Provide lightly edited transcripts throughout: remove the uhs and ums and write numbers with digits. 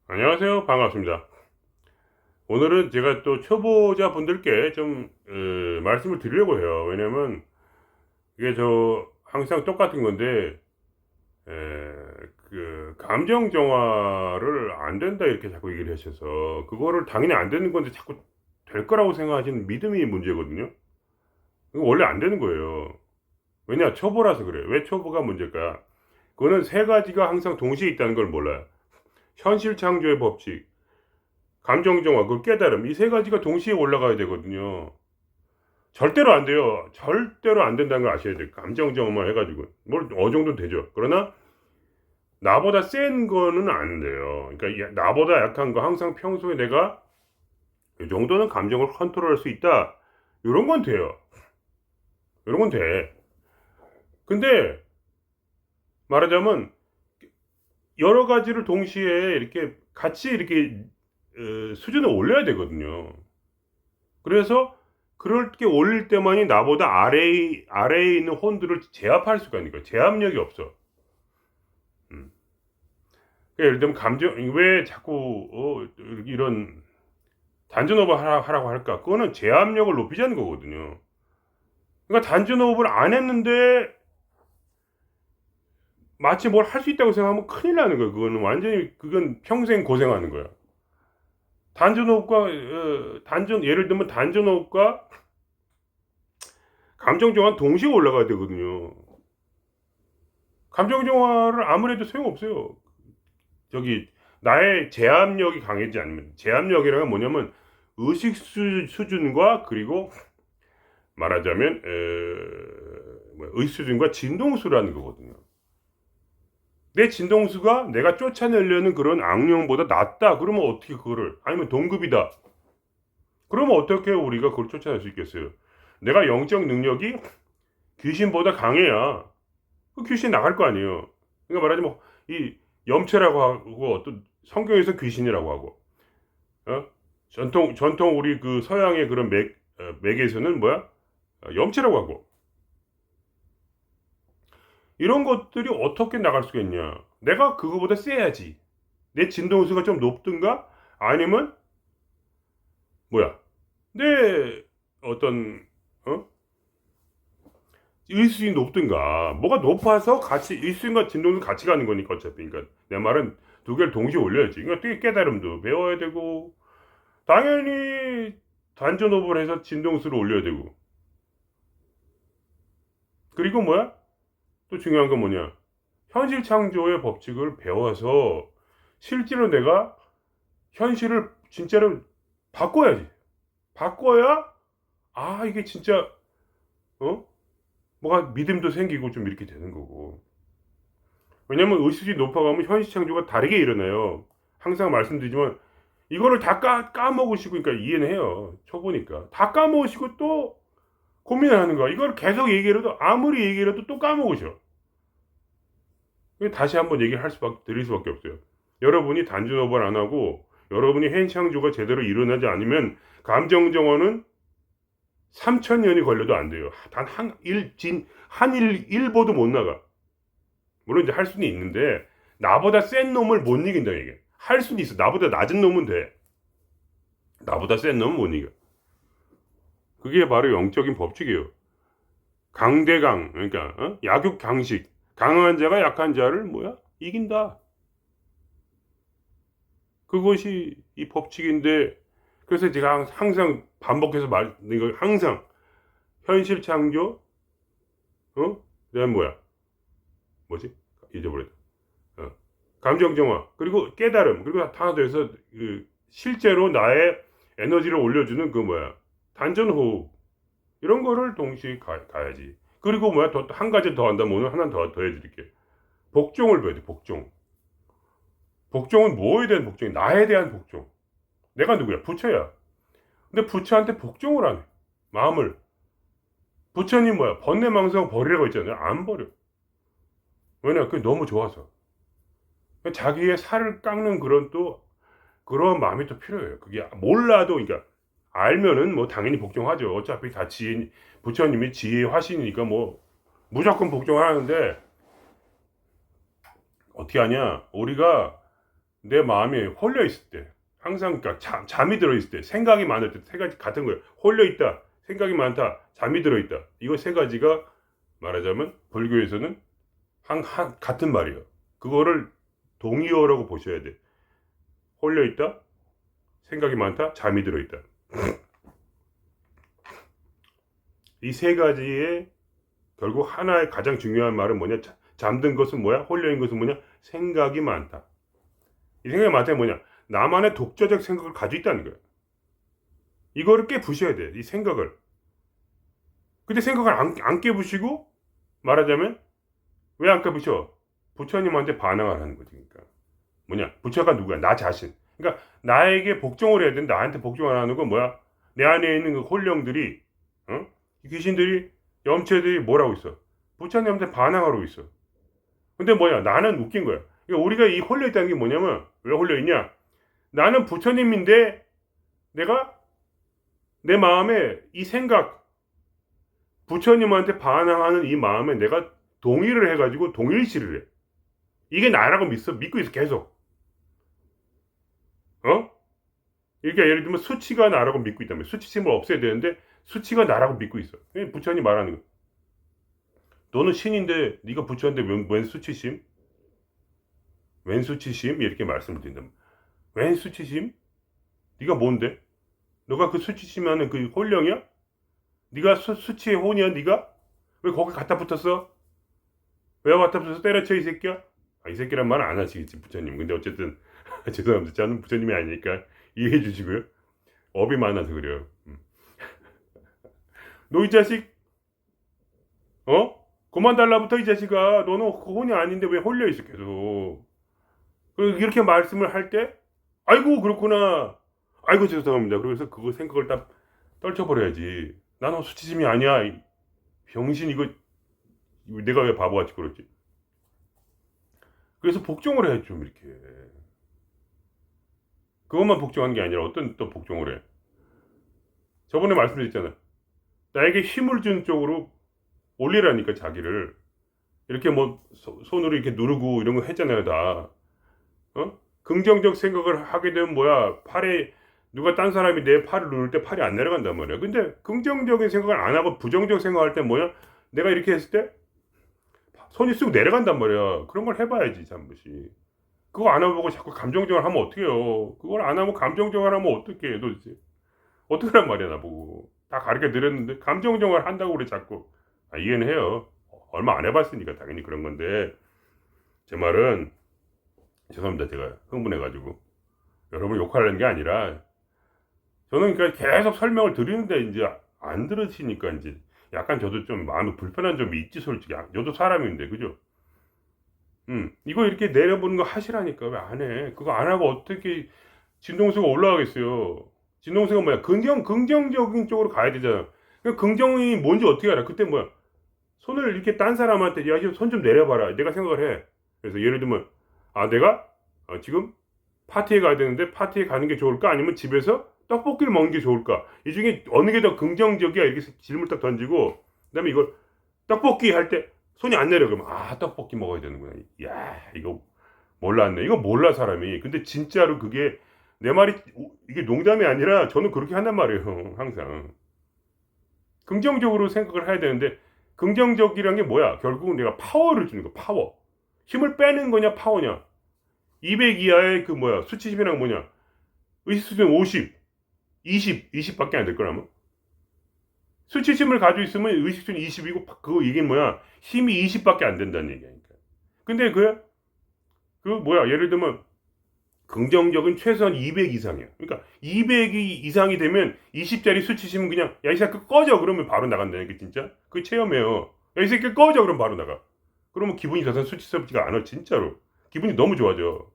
안녕하세요. 반갑습니다. 오늘은 제가 또 초보자 분들께 좀 말씀을 드리려고 해요. 왜냐면 이게 항상 똑같은 건데 에, 그 감정 정화를 안 된다 이렇게 자꾸 얘기를 하셔서 그거를 당연히 안 되는 건데 자꾸 될 거라고 생각하시는 믿음이 문제거든요. 이거 원래 안 되는 거예요. 왜냐? 초보라서 그래요. 왜 초보가 문제일까? 그거는 세 가지가 항상 동시에 있다는 걸 몰라요. 현실 창조의 법칙, 감정 정화, 그 깨달음, 이 세 가지가 동시에 올라가야 되거든요. 절대로 안 돼요. 절대로 안 된다는 걸 아셔야 돼요. 감정 정화 해가지고. 뭘, 어느 정도는 되죠. 그러나, 나보다 센 거는 안 돼요. 그러니까, 나보다 약한 거, 항상 평소에 내가 이 정도는 감정을 컨트롤할 수 있다. 이런 건 돼요. 이런 건 돼. 근데, 말하자면, 여러 가지를 동시에 이렇게 같이 이렇게, 수준을 올려야 되거든요. 그래서 그렇게 올릴 때만이 나보다 아래에 있는 혼들을 제압할 수가 있는 거예요. 제압력이 없어. 음. 그러니까 예를 들면 왜 자꾸 이런 단전호흡을 하라고 할까? 그거는 제압력을 높이자는 거거든요. 그러니까 단전호흡을 안 했는데 마치 뭘 할 수 있다고 생각하면 큰일 나는 거예요. 그건 평생 고생하는 거야. 예를 들면 단전호흡과 감정 정화는 동시에 올라가야 되거든요. 감정 정화를 아무래도 소용없어요. 나의 제압력이 강해지지 않으면, 제압력이라는 건 뭐냐면 의식 수준과, 그리고 말하자면 의식 수준과 진동수라는 거거든요. 내 진동수가 내가 쫓아내려는 그런 악령보다 낮다. 그러면 어떻게 그거를, 아니면 동급이다. 그러면 어떻게 우리가 그걸 쫓아낼 수 있겠어요? 내가 영적 능력이 귀신보다 강해야 그 귀신 나갈 거 아니에요. 그러니까 말하자면 이 염체라고 하고, 어떤 성경에서 귀신이라고 하고, 어? 전통 우리 그 서양의 그런 맥에서는 뭐야? 염치라고 하고. 이런 것들이 어떻게 나갈 수가 있냐? 내가 그거보다 세야지. 내 진동수가 좀 높든가? 아니면, 뭐야? 내 어떤, 어? 일수이 높든가. 뭐가 높아서 같이, 일수인과 진동수 같이 가는 거니까, 어차피. 그러니까, 내 말은 두 개를 동시에 올려야지. 그러니까 되게 깨달음도 배워야 되고, 당연히 단전호흡을 해서 진동수를 올려야 되고. 그리고 뭐야? 또 중요한 건 뭐냐? 현실 창조의 법칙을 배워서 실제로 내가 현실을 진짜로 바꿔야지. 바꿔야, 아, 이게 진짜, 어? 뭐가 믿음도 생기고 좀 이렇게 되는 거고. 왜냐면 의식이 높아가면 현실 창조가 다르게 일어나요. 항상 말씀드리지만, 이거를 다 까먹으시고, 그러니까 이해는 해요. 초보니까. 다 까먹으시고 또 고민을 하는 거야. 이걸 계속 얘기해도, 아무리 얘기해도 또 까먹으셔. 다시 한번 얘기를 드릴 수밖에 없어요. 여러분이 단순호흡을 안 하고, 여러분이 현창조가 제대로 일어나지 않으면, 감정정화는 3,000년이 걸려도 안 돼요. 일보도 못 나가. 물론 이제 할 수는 있는데, 나보다 센 놈을 못 이긴다, 이게. 할 수는 있어. 나보다 낮은 놈은 돼. 나보다 센 놈은 못 이겨. 그게 바로 영적인 법칙이에요. 강대강, 그러니까, 약육강식. 강한 자가 약한 자를 이긴다. 그것이 이 법칙인데, 그래서 제가 항상 반복해서 이거 항상 현실 창조, 그다음 뭐지? 잊어버렸다. 감정 정화, 그리고 깨달음, 그리고 다 돼서 실제로 나의 에너지를 올려주는 단전 호흡, 이런 거를 동시에 가야지. 그리고 한 가지 더 한다면, 오늘 하나 더 해드릴게. 복종을 배워야 돼. 복종은 뭐에 대한 복종이? 나에 대한 복종. 내가 누구야? 부처야. 근데 부처한테 복종을 안 해. 마음을. 부처님 번뇌망상 버리라고 했잖아요. 안 버려. 왜냐? 그게 너무 좋아서. 자기의 살을 깎는 그런 마음이 또 필요해요. 그게 몰라도, 그러니까, 알면은 당연히 복종하죠. 어차피 부처님이 지혜의 화신이니까 무조건 복종하는데, 어떻게 하냐? 우리가 내 마음이 홀려 있을 때, 항상 그러니까 잠이 들어 있을 때, 생각이 많을 때, 세 가지 같은 거예요. 홀려 있다, 생각이 많다, 잠이 들어 있다. 이거 세 가지가 말하자면 불교에서는 같은 말이에요. 그거를 동의어라고 보셔야 돼. 홀려 있다, 생각이 많다, 잠이 들어 있다. 이 세 가지의 결국 하나의 가장 중요한 말은 뭐냐? 잠든 것은 뭐야? 홀려 있는 것은 뭐냐? 생각이 많다. 이 생각이 많다는 뭐냐? 나만의 독자적 생각을 가지고 있다는 거예요. 이거를 깨부셔야 돼. 이 생각을. 근데 생각을 안 깨부시고 말하자면 왜 안 깨부셔? 부처님한테 반항을 하는 거지. 그러니까 뭐냐? 부처가 누구야? 나 자신. 그러니까 나에게 복종을 해야 되는데 나한테 복종 안 하는 건 뭐야? 내 안에 있는 그 홀령들이, 귀신들이, 염체들이 뭐라고 있어? 부처님한테 반항하고 있어. 근데 뭐야? 나는 웃긴 거야. 그러니까 우리가 이 홀려 있다는 게 뭐냐면 왜 홀려 있냐? 나는 부처님인데 내가 내 마음에 이 생각, 부처님한테 반항하는 이 마음에 내가 동의를 해가지고 동일시를 해. 이게 나라고 믿고 있어 계속. 이게 예를 들면 수치가 나라고 믿고 있다면 수치심을 없애야 되는데 수치가 나라고 믿고 있어. 부처님 말하는 거. 너는 신인데 네가 부처한테 웬 수치심? 웬 수치심? 이렇게 말씀을 드린다. 웬 수치심? 네가 뭔데? 너가 그 수치심하는 그 홀령이야? 네가 수치의 혼이야? 네가? 왜 거기 갖다 붙었어? 왜 갖다 붙어서 때려쳐 이 새끼야? 이 새끼란 말은 안 하시겠지 부처님. 근데 어쨌든 죄송합니다. 저는 부처님이 아니니까 이해해 주시고요. 업이 많아서 그래요. 너 이 자식, 그만 달라붙어 이 자식아. 너는 혼이 아닌데 왜 홀려 있어 계속. 그리고 이렇게 말씀을 할 때, 아이고 그렇구나. 아이고 죄송합니다. 그래서 그거 생각을 딱 떨쳐버려야지. 나는 수치심이 아니야. 병신 이거 내가 왜 바보같이 그러지? 그래서 복종을 해 좀 이렇게. 그것만 복종하는 게 아니라 어떤 또 복종을 해. 저번에 말씀드렸잖아. 나에게 힘을 준 쪽으로 올리라니까 자기를. 이렇게 뭐 손으로 이렇게 누르고 이런 거 했잖아요 다. 긍정적 생각을 하게 되면 뭐야? 팔에 누가 딴 사람이 내 팔을 누를 때 팔이 안 내려간단 말이야. 근데 긍정적인 생각을 안 하고 부정적 생각할 때 뭐야? 내가 이렇게 했을 때 손이 쑥 내려간단 말이야. 그런 걸 해봐야지 잠시. 그거 안 해보고 자꾸 감정적으로 하면 어떡해요. 그걸 안 하면 감정적으로 하면 어떡해 도대체. 어떡하란 말이야 나보고. 다 가르쳐 드렸는데 감정적으로 한다고 그래 자꾸. 이해는 해요. 얼마 안 해봤으니까 당연히 그런 건데 제 말은 죄송합니다. 제가 흥분해가지고 여러분 욕하려는 게 아니라 저는 그러니까 계속 설명을 드리는데 이제 안 들으시니까 이제 약간 저도 좀 마음이 불편한 점이 있지 솔직히. 저도 사람인데 그죠? 이거 이렇게 내려보는 거 하시라니까 왜 안 해? 그거 안 하고 어떻게 진동수가 올라가겠어요? 진동수가 뭐야? 긍정적인 쪽으로 가야 되잖아. 그러니까 긍정이 뭔지 어떻게 알아? 그때 뭐야? 손을 이렇게 딴 사람한테 야, 손 좀 내려봐라. 내가 생각을 해. 그래서 예를 들면 내가 지금 파티에 가야 되는데 파티에 가는 게 좋을까? 아니면 집에서 떡볶이를 먹는 게 좋을까? 이 중에 어느 게 더 긍정적이야? 이렇게 질문을 딱 던지고 그다음에 이걸 떡볶이 할 때 손이 안 내려 그러면 떡볶이 먹어야 되는구나. 야 이거 몰랐네. 이거 몰라 사람이. 근데 진짜로 그게 내 말이 이게 농담이 아니라 저는 그렇게 한단 말이에요. 항상 긍정적으로 생각을 해야 되는데 긍정적이란 게 뭐야? 결국은 내가 파워를 주는 거. 파워. 힘을 빼는 거냐 파워냐. 200 이하의 그 뭐야 수치심이란 뭐냐. 의식수준 50 20밖에 안 될 거라면 수치심을 가지고 있으면 의식수준 20이고 그거 이게 뭐야 힘이 20밖에 안 된다는 얘기니까. 근데 그 뭐야 예를 들면 긍정적인 최소한 200 이상이야. 그러니까 200이 이상이 되면 20짜리 수치심은 그냥 야 이 새끼 꺼져 그러면 바로 나간다니까 진짜. 그 체험해요. 야 이 새끼 꺼져 그러면 바로 나가. 그러면 기분이 더 이상 수치스럽지가 않아 진짜로. 기분이 너무 좋아져.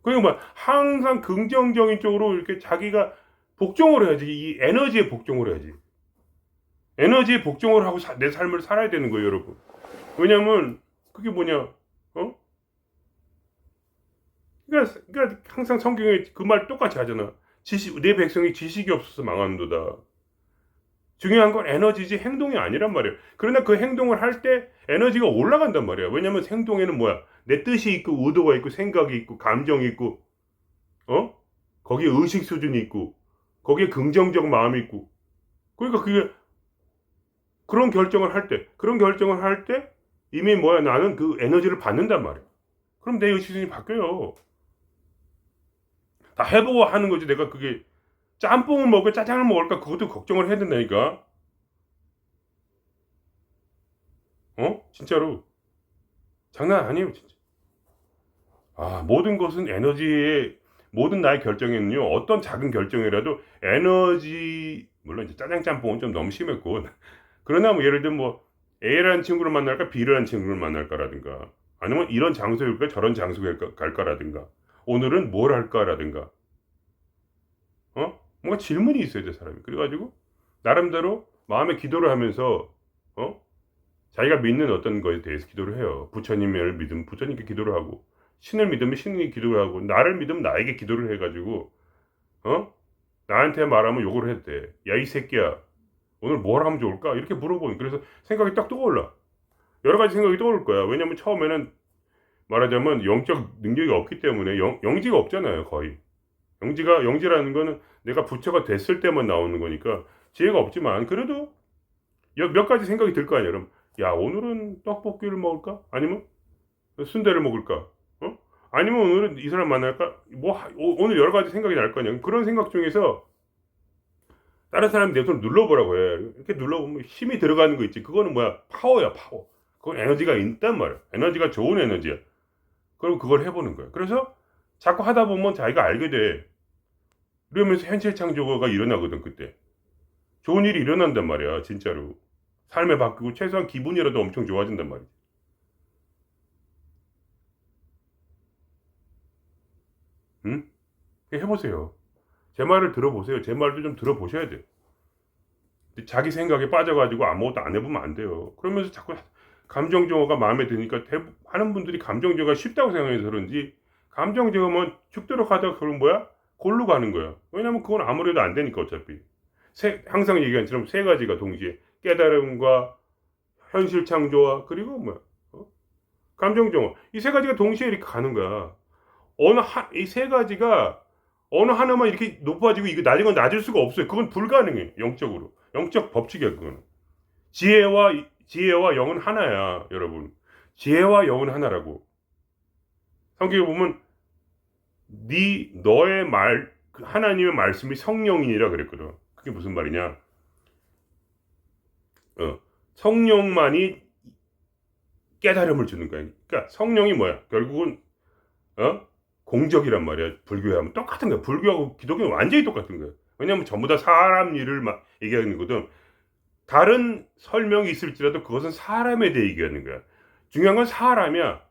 그러니까 뭐 항상 긍정적인 쪽으로 이렇게 자기가 복종을 해야지. 이 에너지에 복종을 해야지. 에너지에 복종을 하고 내 삶을 살아야 되는 거예요 여러분. 왜냐면 그게 뭐냐 그러니까 항상 성경에 그 말 똑같이 하잖아. 내 백성이 지식이 없어서 망하는도다. 중요한 건 에너지지 행동이 아니란 말이에요. 그러나 그 행동을 할 때 에너지가 올라간단 말이야. 왜냐면 행동에는 뭐야 내 뜻이 있고 의도가 있고 생각이 있고 감정이 있고 거기에 의식 수준이 있고 거기에 긍정적 마음이 있고 그러니까 그게 그런 결정을 할 때 이미 뭐야 나는 그 에너지를 받는단 말이야. 그럼 내 의식 수준이 바뀌어요. 다 해보고 하는 거지. 내가 그게 짬뽕을 먹을까 짜장을 먹을까 그것도 걱정을 해야 된다니까. 진짜로 장난 아니에요 진짜. 모든 것은 에너지의 모든 나의 결정에는요 어떤 작은 결정이라도 에너지 물론 이제 짜장 짬뽕은 좀 너무 심했고 그러나 뭐 예를 들면 뭐 A라는 친구를 만날까 B라는 친구를 만날까라든가 아니면 이런 장소일까 저런 장소에 갈까라든가 오늘은 뭘 할까라든가 뭔가 질문이 있어야 돼 사람이. 그래가지고 나름대로 마음의 기도를 하면서 자기가 믿는 어떤 거에 대해서 기도를 해요. 부처님을 믿으면 부처님께 기도를 하고 신을 믿으면 신에게 기도를 하고 나를 믿으면 나에게 기도를 해가지고 나한테 말하면 욕을 해도 돼. 야 이 새끼야 오늘 뭘 하면 좋을까? 이렇게 물어보는. 그래서 생각이 딱 떠올라. 여러 가지 생각이 떠오를 거야. 왜냐면 처음에는 말하자면 영적 능력이 없기 때문에 영지가 없잖아요 거의. 영지라는 거는 내가 부처가 됐을 때만 나오는 거니까 지혜가 없지만 그래도 몇 가지 생각이 들 거 아니야. 그럼 야 오늘은 떡볶이를 먹을까? 아니면 순대를 먹을까? 아니면 오늘은 이 사람 만날까? 오늘 여러 가지 생각이 날 거 아니야. 그런 생각 중에서 다른 사람이 내 손을 눌러보라고 해. 이렇게 눌러보면 힘이 들어가는 거 있지. 그거는 뭐야? 파워야 파워. 그건 에너지가 있단 말이야. 에너지가 좋은 에너지야. 그럼 그걸 해보는 거야. 그래서 자꾸 하다 보면 자기가 알게 돼. 그러면서 현실 창조가 일어나거든 그때. 좋은 일이 일어난단 말이야 진짜로. 삶에 바뀌고 최소한 기분이라도 엄청 좋아진단 말이야. 응? 해보세요. 제 말을 들어보세요. 제 말도 좀 들어보셔야 돼요. 자기 생각에 빠져가지고 아무것도 안 해보면 안 돼요. 그러면서 자꾸 감정 정화가 마음에 드니까 하는 분들이 감정 정화가 쉽다고 생각해서 그런지 감정 정화만 죽도록 하다가 그런 뭐야? 골로 가는 거야. 왜냐면 그건 아무래도 안 되니까 어차피. 항상 얘기한 것처럼 세 가지가 동시에 깨달음과 현실 창조와 그리고 뭐야? 감정 정화. 이 세 가지가 동시에 이렇게 가는 거야. 이 세 가지가 어느 하나만 이렇게 높아지고 이거 낮은 건 낮을 수가 없어요. 그건 불가능해. 영적으로. 영적 법칙이야 그거는. 지혜와 영은 하나야 여러분. 지혜와 영은 하나라고. 성경에 보면 너의 하나님의 말씀이 성령이니라 그랬거든. 그게 무슨 말이냐? 성령만이 깨달음을 주는 거야. 그러니까 성령이 뭐야? 결국은 공적이란 말이야. 불교에 하면 똑같은 거야. 불교하고 기독교는 완전히 똑같은 거야. 왜냐면 전부 다 사람 일을 얘기하는 거거든. 다른 설명이 있을지라도 그것은 사람에 대해 얘기하는 거야. 중요한 건 사람이야.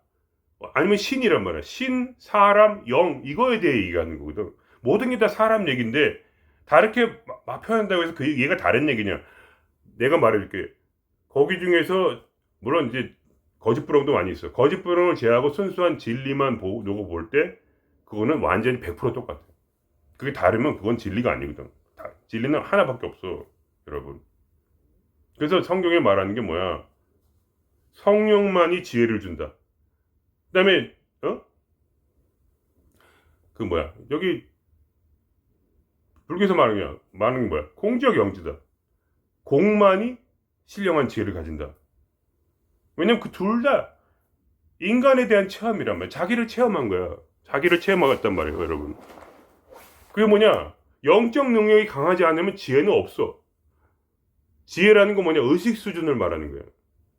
아니면 신이란 말이야. 신, 사람, 영 이거에 대해 얘기하는 거거든. 모든 게 다 사람 얘기인데 다르게 표현한다고 해서 그 얘가 다른 얘기냐. 내가 말해줄게. 거기 중에서 물론 이제 거짓부렁도 많이 있어. 거짓부렁을 제하고 순수한 진리만 놓고 볼 때 그거는 완전히 100% 똑같아. 그게 다르면 그건 진리가 아니거든. 진리는 하나밖에 없어 여러분. 그래서 성경에 말하는 게 뭐야? 성령만이 지혜를 준다. 그 다음에 그 뭐야? 여기 불교에서 말하는 게 뭐야? 공적 영지다. 공만이 신령한 지혜를 가진다. 왜냐면 그 둘 다 인간에 대한 체험이란 말이야. 자기를 체험한 거야. 자기를 체험하겠단 말이에요 여러분. 그게 뭐냐? 영적 능력이 강하지 않으면 지혜는 없어. 지혜라는 건 뭐냐? 의식 수준을 말하는 거야.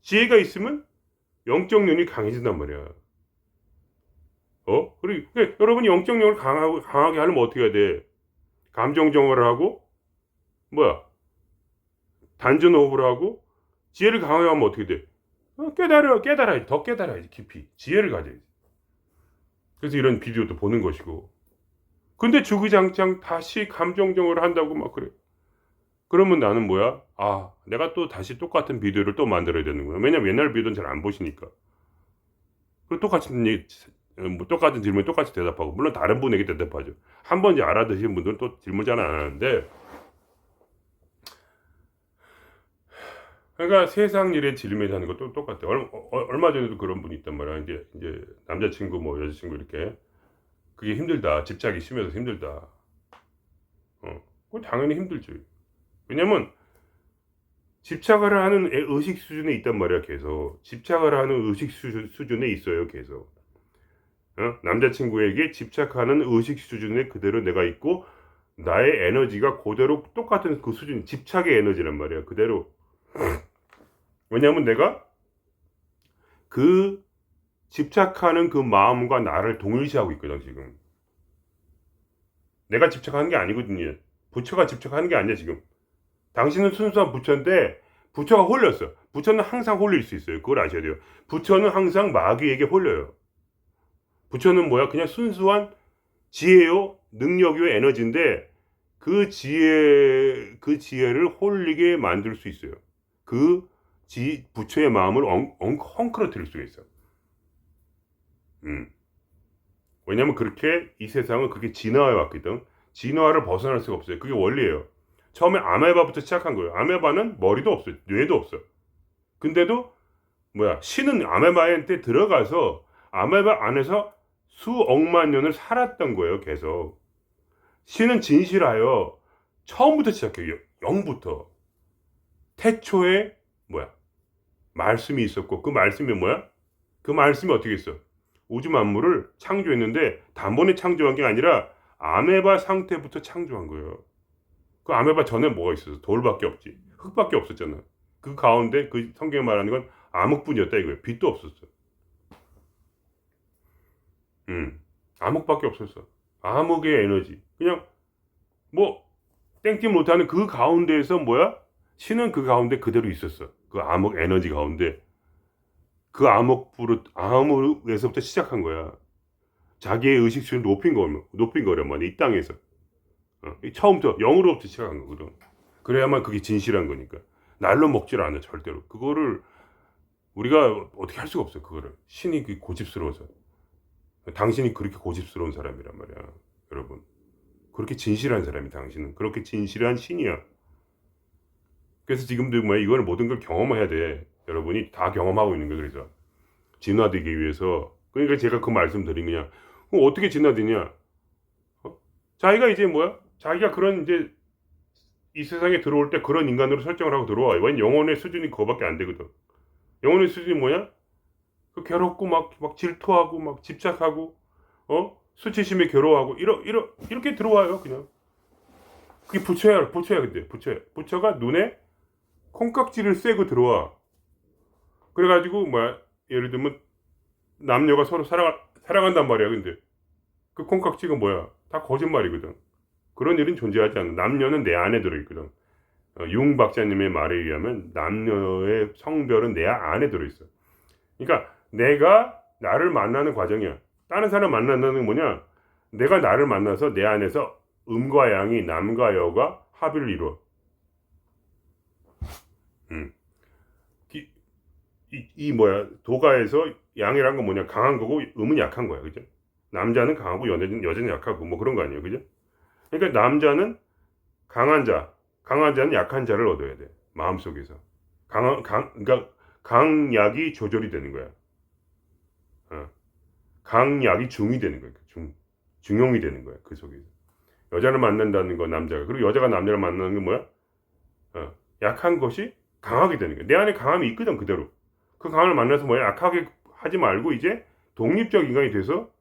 지혜가 있으면 영적 능력이 강해진단 말이야. 그리고 여러분이 영적 능력을 강하게 하려면 어떻게 해야 돼? 감정 정화를 하고 단전 호흡을 하고 지혜를 강하게 하면 어떻게 돼? 깨달아야지. 더 깨달아야지. 깊이. 지혜를 가져야지. 그래서 이런 비디오도 보는 것이고. 근데 주구장창 다시 감정 정화를 한다고 막 그래. 그러면 나는 뭐야? 내가 또 다시 똑같은 비디오를 또 만들어야 되는 거야. 왜냐면 옛날 비디오는 잘 안 보시니까. 그리고 똑같은 질문에 똑같이 대답하고. 물론 다른 분에게 대답하죠. 한 번 이제 알아두신 분들은 또 질문 잘 안 하는데. 그러니까 세상 일에 질매하는 것도 똑같아. 얼마 전에도 그런 분이 있단 말이야. 이제 남자친구 뭐 여자친구 이렇게 그게 힘들다. 집착이 심해서 힘들다. 그건 당연히 힘들지. 왜냐면 집착을 하는 의식 수준에 있단 말이야. 계속 집착을 하는 의식 수준에 있어요. 계속. 남자친구에게 집착하는 의식 수준에 그대로 내가 있고 나의 에너지가 그대로 똑같은 그 수준, 집착의 에너지란 말이야. 그대로. 왜냐면 내가 그 집착하는 그 마음과 나를 동일시하고 있거든. 지금 내가 집착하는 게 아니거든요. 부처가 집착하는 게 아니야. 지금 당신은 순수한 부처인데 부처가 홀렸어. 부처는 항상 홀릴 수 있어요. 그걸 아셔야 돼요. 부처는 항상 마귀에게 홀려요. 부처는 뭐야? 그냥 순수한 지혜요, 능력요, 에너지인데 그 지혜를 홀리게 만들 수 있어요. 그 부처의 마음을 헝클어뜨릴 수가 있어. 왜냐면 그렇게 이 세상은 그렇게 진화해 왔거든. 진화를 벗어날 수가 없어요. 그게 원리예요. 처음에 아메바부터 시작한 거예요. 아메바는 머리도 없어요. 뇌도 없어요. 근데도 뭐야? 신은 아메바한테 들어가서 아메바 안에서 수억만 년을 살았던 거예요. 계속. 신은 진실하여 처음부터 시작해요. 영부터. 태초에 뭐야? 말씀이 있었고 그 말씀이 뭐야? 그 말씀이 어떻게 있어? 우주 만물을 창조했는데 단번에 창조한 게 아니라 아메바 상태부터 창조한 거예요. 그 아메바 전에 뭐가 있었어? 돌밖에 없지. 흙밖에 없었잖아. 그 가운데 그 성경에 말하는 건 암흑뿐이었다 이거예요. 빛도 없었어. 암흑밖에 없었어. 암흑의 에너지. 그냥 뭐 땡기 못하는 그 가운데에서 뭐야? 신은 그 가운데 그대로 있었어. 그 암흑 에너지 가운데. 그 암흑에서부터 시작한 거야. 자기의 의식 수준을 높인 거란 말이야. 이 땅에서. 처음부터 영으로부터 시작한 거거든. 그래야만 그게 진실한 거니까. 날로 먹질 않아 절대로. 그거를 우리가 어떻게 할 수가 없어. 그거를 신이 고집스러워서. 당신이 그렇게 고집스러운 사람이란 말이야, 여러분. 그렇게 진실한 사람이 당신은 그렇게 진실한 신이야. 그래서 지금도 뭐야 이거는 모든 걸 경험해야 돼. 여러분이 다 경험하고 있는 거예요. 그래서 진화되기 위해서. 그러니까 제가 그 말씀 드린 거냐. 그럼 어떻게 진화되냐? 자기가 이제 뭐야? 자기가 그런 이제 이 세상에 들어올 때 그런 인간으로 설정을 하고 들어와. 왜냐면 영혼의 수준이 그거밖에 안 되거든. 영혼의 수준이 뭐냐? 그 괴롭고 막 질투하고 막 집착하고 수치심에 괴로워하고 이렇게 들어와요. 그냥 그게 부처야 근데 부처가 눈에 콩깍지를 쐬고 들어와. 그래가지고 뭐야 예를 들면 남녀가 서로 사랑한단 말이야. 근데 그 콩깍지가 뭐야? 다 거짓말이거든. 그런 일은 존재하지 않아. 남녀는 내 안에 들어있거든. 융 박사님의 말에 의하면 남녀의 성별은 내 안에 들어있어. 그러니까 내가 나를 만나는 과정이야. 다른 사람 만난다는 건 뭐냐? 내가 나를 만나서 내 안에서 음과 양이 남과 여가 합의를 이루어. 이 뭐야 도가에서 양이란 건 뭐냐? 강한 거고 음은 약한 거야. 그죠? 남자는 강하고 여자는 약하고 뭐 그런 거 아니에요. 그죠? 그러니까 남자는 강한 자는 약한 자를 얻어야 돼. 마음속에서. 그러니까 강약이 조절이 되는 거야. 강약이 중이 되는 거야. 중용이 되는 거야. 그 속에서. 여자를 만난다는 거 남자가. 그리고 여자가 남자를 만나는 게 뭐야? 약한 것이 강하게 되는 거야. 내 안에 강함이 있거든 그대로. 그 강함을 만나서 뭐야? 약하게 하지 말고 이제 독립적 인간이 돼서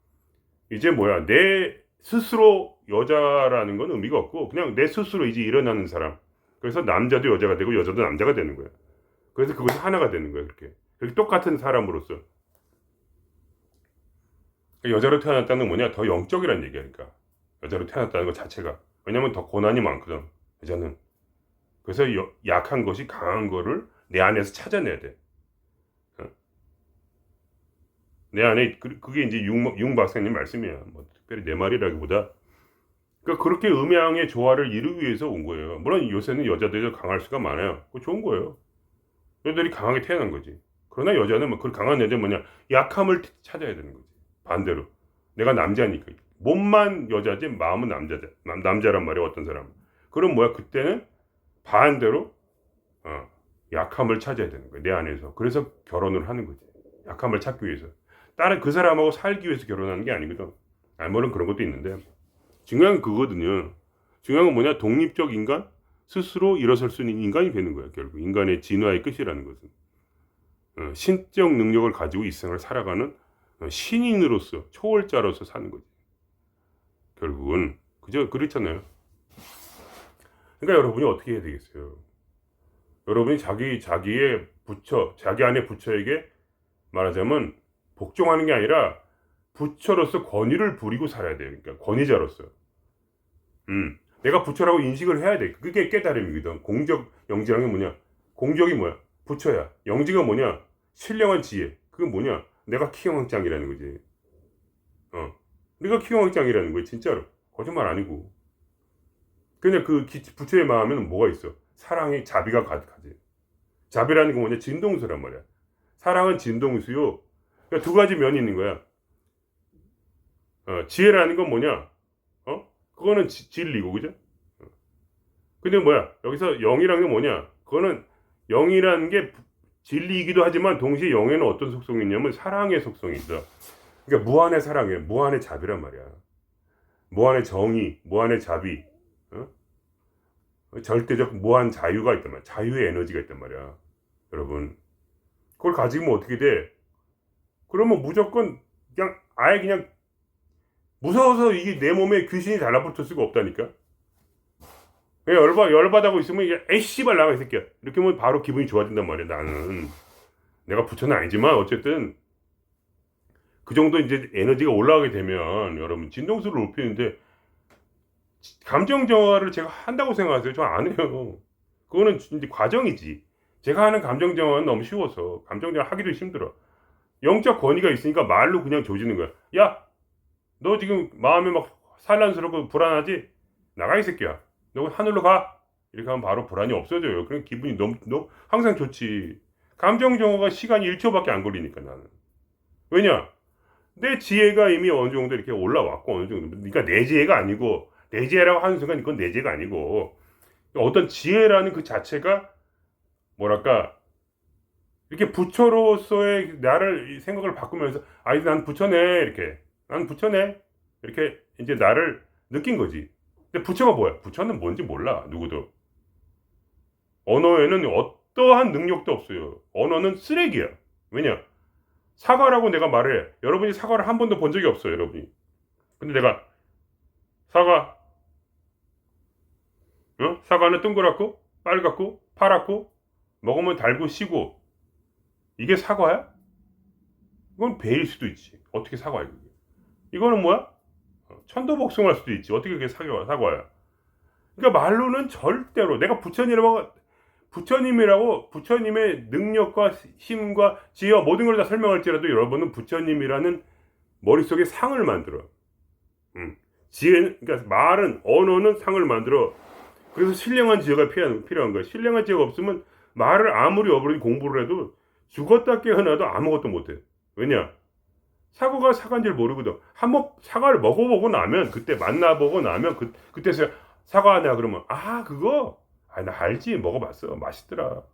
이제 뭐야? 내 스스로 여자라는 건 의미가 없고 그냥 내 스스로 이제 일어나는 사람. 그래서 남자도 여자가 되고 여자도 남자가 되는 거야. 그래서 그것이 하나가 되는 거야. 그렇게 똑같은 사람으로서. 여자로 태어났다는 건 뭐냐? 더 영적이라는 얘기하니까. 여자로 태어났다는 것 자체가. 왜냐면 더 고난이 많거든. 여자는. 그래서 약한 것이 강한 거를 내 안에서 찾아내야 돼. 내 안에 그게 이제 융 박사님 말씀이야. 뭐 특별히 내 말이라기보다 그러니까 그렇게 음양의 조화를 이루기 위해서 온 거예요. 물론 요새는 여자들이 강할 수가 많아요. 그거 좋은 거예요. 여자들이 강하게 태어난 거지. 그러나 여자는 뭐 그 강한 여자는 뭐냐? 약함을 찾아야 되는 거지. 반대로 내가 남자니까 몸만 여자지 마음은 남자란 말이야. 어떤 사람. 그럼 뭐야? 그때는 반대로 약함을 찾아야 되는 거야, 내 안에서. 그래서 결혼을 하는 거지. 약함을 찾기 위해서. 다른 그 사람하고 살기 위해서 결혼하는 게 아니거든. 물론 그런 것도 있는데 중요한 건 그거거든요. 중요한 건 뭐냐? 독립적 인간, 스스로 일어설 수 있는 인간이 되는 거야. 결국 인간의 진화의 끝이라는 것은 신적 능력을 가지고 이 생을 살아가는 신인으로서, 초월자로서 사는 거지. 결국은 그저 그렇잖아요. 그러니까 여러분이 어떻게 해야 되겠어요? 여러분이 자기의 부처, 자기 안의 부처에게 말하자면 복종하는 게 아니라 부처로서 권위를 부리고 살아야 돼요. 그러니까 권위자로서. 내가 부처라고 인식을 해야 돼. 그게 깨달음이거든. 공적, 영지라는 게 뭐냐? 공적이 뭐야? 부처야. 영지가 뭐냐? 신령한 지혜. 그게 뭐냐? 내가 키영왕짱이라는 거지. 내가 키영왕짱이라는 거야, 진짜로. 거짓말 아니고. 근데 그 부처의 마음에는 뭐가 있어? 사랑의 자비가 가득하지. 자비라는 게 뭐냐? 진동수란 말이야. 사랑은 진동수요. 그러니까 두 가지 면이 있는 거야. 지혜라는 건 뭐냐? 그거는 진리고, 그죠? 근데 뭐야? 여기서 영이라는 게 뭐냐? 그거는 영이라는 게 진리이기도 하지만 동시에 영에는 어떤 속성이 있냐면 사랑의 속성이 있어. 그러니까 무한의 사랑이에요. 무한의 자비란 말이야. 무한의 정의, 무한의 자비, 절대적 무한 자유가 있단 말이야. 자유의 에너지가 있단 말이야. 여러분, 그걸 가지면 어떻게 돼? 그러면 무조건 그냥 아예 그냥 무서워서 이게 내 몸에 귀신이 달라붙을 수가 없다니까. 열받아고 있으면 이게 에이 씨발 나가 이 새끼야. 이렇게 하면 바로 기분이 좋아진단 말이야. 나는 내가 부처는 아니지만 어쨌든 그 정도 이제 에너지가 올라가게 되면 여러분 진동수를 높이는데 감정 정화를 제가 한다고 생각하세요? 저 안 해요. 그거는 이제 과정이지. 제가 하는 감정 정화는 너무 쉬워서 감정 정화 하기도 힘들어. 영적 권위가 있으니까 말로 그냥 조지는 거야. 야, 너 지금 마음이 막 산란스럽고 불안하지? 나가 이 새끼야. 너 하늘로 가. 이렇게 하면 바로 불안이 없어져요. 그럼 기분이 너무 항상 좋지. 감정 정화가 시간이 1초밖에 안 걸리니까 나는. 왜냐? 내 지혜가 이미 어느 정도 이렇게 올라왔고 어느 정도. 그러니까 내 지혜가 아니고 내 지혜라고 하는 순간 이건 내 지혜가 아니고 어떤 지혜라는 그 자체가 뭐랄까 이렇게 부처로서의 나를 생각을 바꾸면서 아 이제 난 부처네 이렇게 난 부처네 이렇게 이제 나를 느낀 거지. 근데 부처가 뭐야? 부처는 뭔지 몰라 누구도. 언어에는 어떠한 능력도 없어요. 언어는 쓰레기야. 왜냐? 사과라고 내가 말해. 여러분이 사과를 한 번도 본 적이 없어요, 여러분이. 근데 내가 사과, 사과는 동그랗고 빨갛고 파랗고 먹으면 달고 시고 이게 사과야? 이건 배일 수도 있지. 어떻게 사과야? 이거는 뭐야? 천도복숭아일 수도 있지. 어떻게 그게 사과야? 그러니까 말로는 절대로 내가 부처님이라고 부처님의 능력과 힘과 지혜와 모든 걸 다 설명할지라도 여러분은 부처님이라는 머릿속에 상을 만들어. 지혜, 그러니까 말은 언어는 상을 만들어. 그래서 신령한 지혜가 필요한 거야. 신령한 지혜가 없으면 말을 아무리 어버이 공부를 해도 죽었다 깨어나도 아무것도 못해. 왜냐? 사과가 사과인 줄 모르거든. 한번 사과를 먹어보고 나면 그때 만나보고 나면 그때서 사과하냐 그러면 그거 나 알지 먹어봤어 맛있더라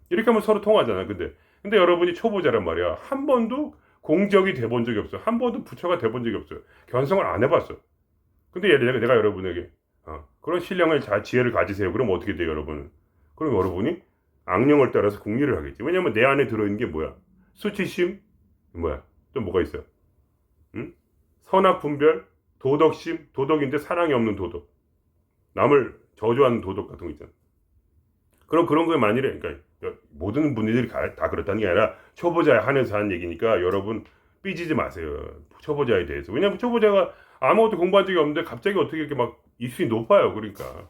이렇게 하면 서로 통하잖아. 근데 여러분이 초보자란 말이야. 한 번도 공적이 돼본 적이 없어. 한 번도 부처가 돼본 적이 없어. 견성을 안 해봤어. 근데 내가 여러분에게 그런 신령의 지혜를 가지세요. 그럼 어떻게 돼요 여러분은? 그럼 여러분이 악령을 따라서 궁리를 하겠지. 왜냐면 내 안에 들어있는 게 뭐야? 수치심 뭐야? 또 뭐가 있어? 선악 분별, 도덕심, 도덕인데 사랑이 없는 도덕. 남을 저주하는 도덕 같은 거 있잖아. 그럼 그런 거에 만일에 그러니까 모든 분들이 다 그렇다는 게 아니라 초보자에 한해서 하는 얘기니까 여러분 삐지지 마세요. 초보자에 대해서. 왜냐면 초보자가 아무것도 공부한 적이 없는데 갑자기 어떻게 이렇게 막 이수이 높아요. 그러니까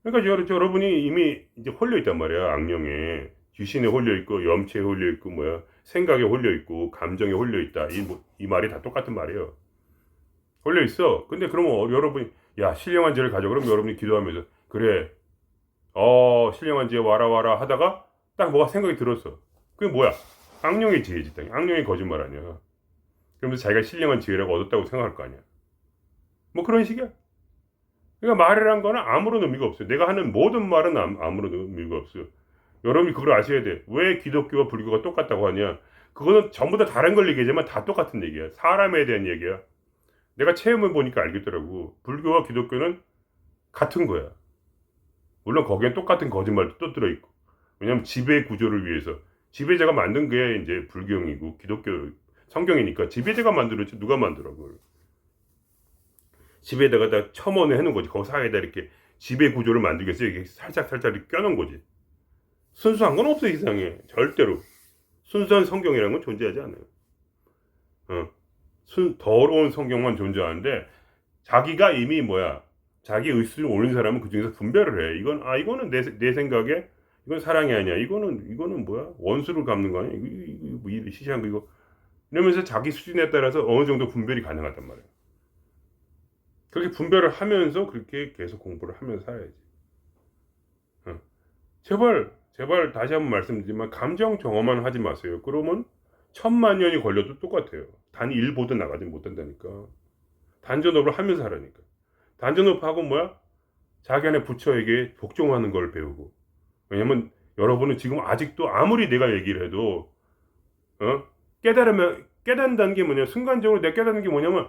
여러분이 이미 이제 홀려 있단 말이야. 악령에 귀신에 홀려 있고 염치에 홀려 있고 생각에 홀려 있고 감정에 홀려 있다. 이 말이 다 똑같은 말이에요. 홀려 있어. 근데 그러면 여러분이 야 신령한 지혜를 가져. 그럼 여러분이 기도하면서 그래 신령한 지혜 와라 하다가 딱 뭐가 생각이 들었어. 그게 뭐야? 악령의 지혜지. 악령의 거짓말 아니야. 그러면서 자기가 신령한 지혜라고 얻었다고 생각할 거 아니야. 뭐 그런 식이야. 그러니까 말이란 거는 아무런 의미가 없어요. 내가 하는 모든 말은 아무런 의미가 없어요. 여러분이 그걸 아셔야 돼. 왜 기독교와 불교가 똑같다고 하냐? 그거는 전부 다 다른 걸 얘기하지만 다 똑같은 얘기야. 사람에 대한 얘기야. 내가 체험해 보니까 알겠더라고. 불교와 기독교는 같은 거야. 물론 거기엔 똑같은 거짓말도 또 들어있고. 왜냐면 지배 구조를 위해서. 지배자가 만든 게 이제 불경이고 기독교 성경이니까 지배자가 만들었지 누가 만들어 그걸. 집에다가 다 첨언을 해놓은 거지. 거기 사이에다 이렇게 지배 구조를 만들기 위해서 이렇게 살짝 이렇게 껴놓은 거지. 순수한 건 없어 이 세상에. 절대로. 순수한 성경이라는 건 존재하지 않아요. 더러운 성경만 존재하는데 자기가 이미 자기 의식을 옳은 사람은 그 중에서 분별을 해. 이거는 내 생각에 이건 사랑이 아니야. 이거는 원수를 갚는 거 아니야. 이거 시시한 거 이거. 이러면서 자기 수준에 따라서 어느 정도 분별이 가능하단 말이야. 그렇게 분별을 하면서 그렇게 계속 공부를 하면서 살아야지. 제발 다시 한번 말씀드리지만 감정 정화만 하지 마세요. 그러면 1000만 년이 걸려도 똑같아요. 단 1보도 나가지 못한다니까. 단전업을 하면서 하라니까. 단전업하고 자기 안에 부처에게 복종하는 걸 배우고. 왜냐면 여러분은 지금 아직도 아무리 내가 얘기를 해도 깨닫는다는 게 순간적으로 내가 깨닫는 게 뭐냐면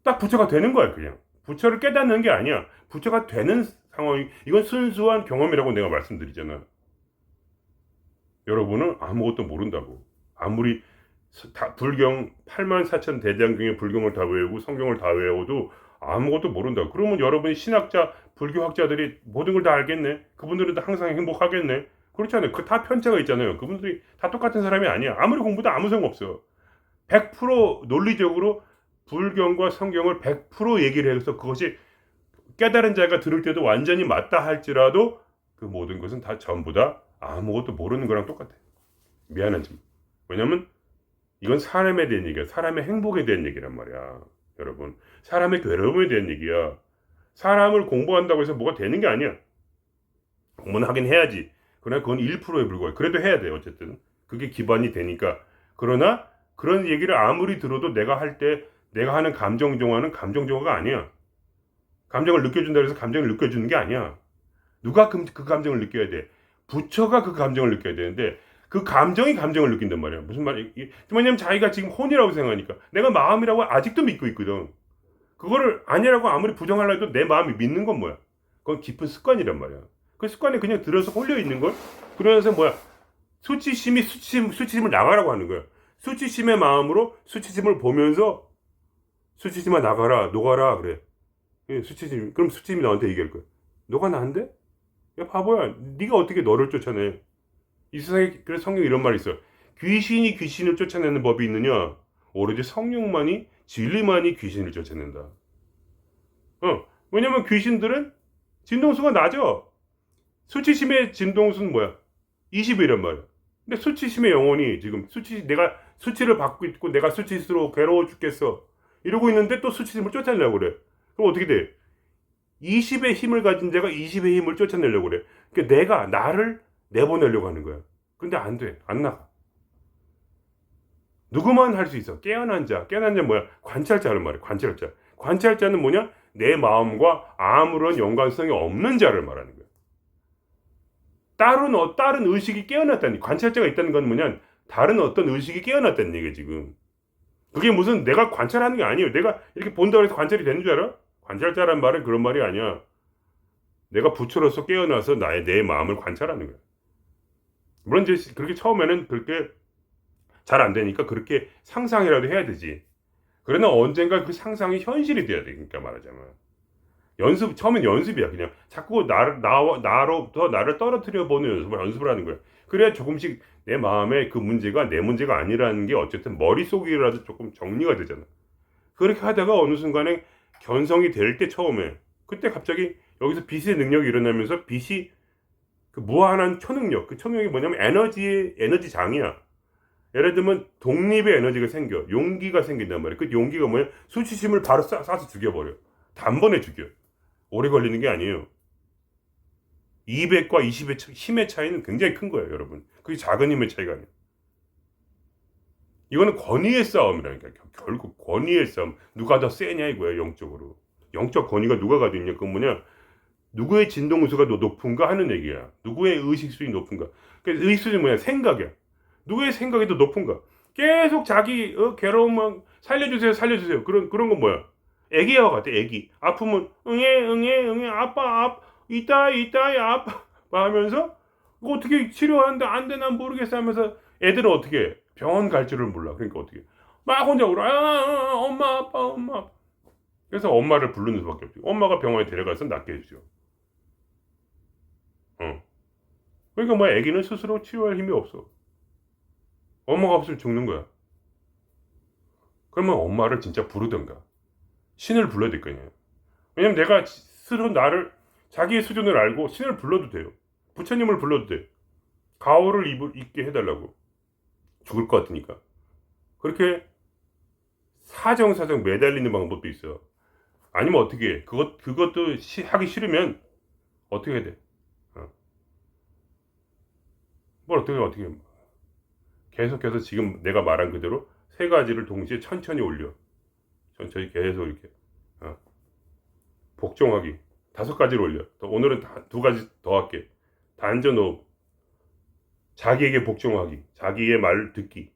딱 부처가 되는 거야. 그냥 부처를 깨닫는 게 아니야. 부처가 되는 상황이. 이건 순수한 경험이라고 내가 말씀드리잖아. 여러분은 아무것도 모른다고. 아무리 불경 84,000 대장 중에 불경을 다 외우고 성경을 다 외워도 아무것도 모른다고. 그러면 여러분이 신학자 불교학자들이 모든 걸 다 알겠네. 그분들은 항상 행복하겠네. 그렇지 않아요. 다 편차가 있잖아요. 그분들이 다 똑같은 사람이 아니야. 아무리 공부도 아무 소용없어. 100% 논리적으로 불경과 성경을 100% 얘기를 해서 그것이 깨달은 자가 들을 때도 완전히 맞다 할지라도 그 모든 것은 다 전부 다 아무것도 모르는 거랑 똑같아. 미안하지만. 왜냐면 이건 사람에 대한 얘기야. 사람의 행복에 대한 얘기란 말이야. 여러분. 사람의 괴로움에 대한 얘기야. 사람을 공부한다고 해서 뭐가 되는 게 아니야. 공부는 하긴 해야지. 그러나 그건 1%에 불과해. 그래도 해야 돼. 어쨌든. 그게 기반이 되니까. 그러나 그런 얘기를 아무리 들어도 내가 하는 감정 정화는 감정 정화가 아니야. 감정을 느껴준다 해서 감정을 느껴주는 게 아니야. 누가 그 감정을 느껴야 돼? 부처가 그 감정을 느껴야 되는데 그 감정이 감정을 느낀단 말이야. 무슨 말이야? 왜냐면 자기가 지금 혼이라고 생각하니까. 내가 마음이라고 아직도 믿고 있거든. 그거를 아니라고 아무리 부정하려 해도 내 마음이 믿는 건 뭐야? 그건 깊은 습관이란 말이야. 그 습관에 그냥 들어서 홀려 있는 걸. 그러면서 수치심이 수치심을 나가라고 하는 거야. 수치심의 마음으로 수치심을 보면서 수치심아 나가라, 녹아라 그래. 수치심. 그럼 수치심이 너한테 얘기할 거야. 너가 나한테? 야 바보야. 네가 어떻게 너를 쫓아내? 이 세상에. 그래서 성경에 이런 말이 있어. 귀신이 귀신을 쫓아내는 법이 있느냐? 오로지 성령만이 진리만이 귀신을 쫓아낸다. 왜냐면 귀신들은 진동수가 낮아. 수치심의 진동수는 20이란 말이야. 근데 수치심의 영혼이 지금 내가 수치를 받고 있고 내가 수치스러워 괴로워 죽겠어 이러고 있는데 또 수치심을 쫓아내려고 그래. 그럼 어떻게 돼? 20의 힘을 가진 자가 20의 힘을 쫓아내려고 그래. 그러니까 내가 나를 내보내려고 하는 거야. 근데 안 돼. 안 나가. 누구만 할 수 있어. 깨어난 자. 깨어난 자 관찰자란 말이야. 관찰자. 관찰자는 내 마음과 아무런 연관성이 없는 자를 말하는 거야. 다른 의식이 깨어났다니. 관찰자가 있다는 건 다른 어떤 의식이 깨어났다는 얘기야 지금. 그게 무슨 내가 관찰하는 게 아니에요. 내가 이렇게 본다고 해서 관찰이 되는 줄 알아? 관찰자란 말은 그런 말이 아니야. 내가 부처로서 깨어나서 내 마음을 관찰하는 거야. 물론 이제 그렇게 처음에는 그렇게 잘 안 되니까 그렇게 상상이라도 해야 되지. 그러나 언젠가 그 상상이 현실이 돼야 되니까 말하자면. 처음엔 연습이야. 그냥 자꾸 나로부터 나를 떨어뜨려 보는 연습을 하는 거야. 그래야 조금씩 내 마음에 그 문제가 내 문제가 아니라는 게 어쨌든 머릿속이라도 조금 정리가 되잖아. 그렇게 하다가 어느 순간에 견성이 될 때 처음에 그때 갑자기 여기서 빛의 능력이 일어나면서 빛이 그 무한한 초능력. 그 초능력이 뭐냐면 에너지 장이야. 예를 들면 독립의 에너지가 생겨. 용기가 생긴단 말이야. 그 용기가 수치심을 바로 쏴서 죽여버려. 단번에 죽여. 오래 걸리는 게 아니에요. 200과 20의 힘의 차이는 굉장히 큰 거예요, 여러분. 그게 작은 힘의 차이가 아니에요. 이거는 권위의 싸움이라니까. 결국 권위의 싸움. 누가 더 세냐 이거야, 영적으로. 영적 권위가 누가 가지고 있냐. 그건 누구의 진동수가 높은가 하는 얘기야. 누구의 의식수준이 높은가. 그러니까 의식수준이 뭐냐? 생각이야. 누구의 생각이 더 높은가. 계속 자기 괴로움만 살려주세요, 살려주세요. 그런 건 뭐야? 애기와 같아. 애기. 아프면 응애 아빠 이따이 아빠 하면서 어떻게 치료하는데 안 돼, 난 모르겠어 하면서 애들은 어떻게 해? 병원 갈 줄을 몰라. 그러니까 어떻게 해? 막 혼자 울어. 엄마 아빠. 그래서 엄마를 부르는 수밖에 없지. 엄마가 병원에 데려가서 낫게 해주죠. 그러니까 뭐 애기는 스스로 치료할 힘이 없어. 엄마가 없으면 죽는 거야. 그러면 엄마를 진짜 부르든가 신을 불러야 될 거 아니야. 왜냐면 내가 스스로 나를 자기의 수준을 알고 신을 불러도 돼요. 부처님을 불러도 돼. 가오를 입게 해달라고. 죽을 것 같으니까. 그렇게 사정사정 매달리는 방법도 있어. 아니면 어떻게 해? 그것도 하기 싫으면 어떻게 해야 돼? 뭘 어떻게 해? 계속해서 지금 내가 말한 그대로 세 가지를 동시에 천천히 올려. 천천히 계속 이렇게. 복종하기. 5가지를 올려. 오늘은 2가지 더 할게. 단전호흡. 자기에게 복종하기. 자기의 말 듣기.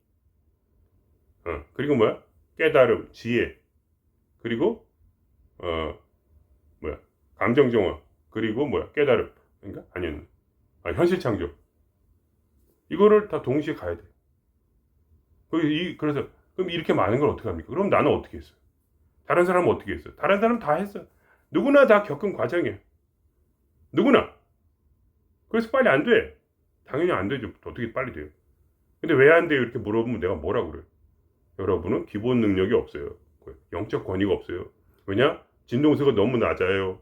그리고 뭐야? 깨달음, 지혜. 그리고 감정 정화. 그리고 뭐야? 깨달음. 그러니까 아니었나? 현실 창조. 이거를 다 동시에 가야 돼. 그래서 그럼 이렇게 많은 걸 어떻게 합니까? 그럼 나는 어떻게 했어? 다른 사람은 어떻게 했어? 다른 사람 다 했어. 누구나 다 겪은 과정이야. 누구나. 그래서 빨리 안 돼. 당연히 안 되죠. 어떻게 빨리 돼요? 근데 왜 안 돼요? 이렇게 물어보면 내가 뭐라고 그래? 여러분은 기본 능력이 없어요. 영적 권위가 없어요. 왜냐? 진동수가 너무 낮아요.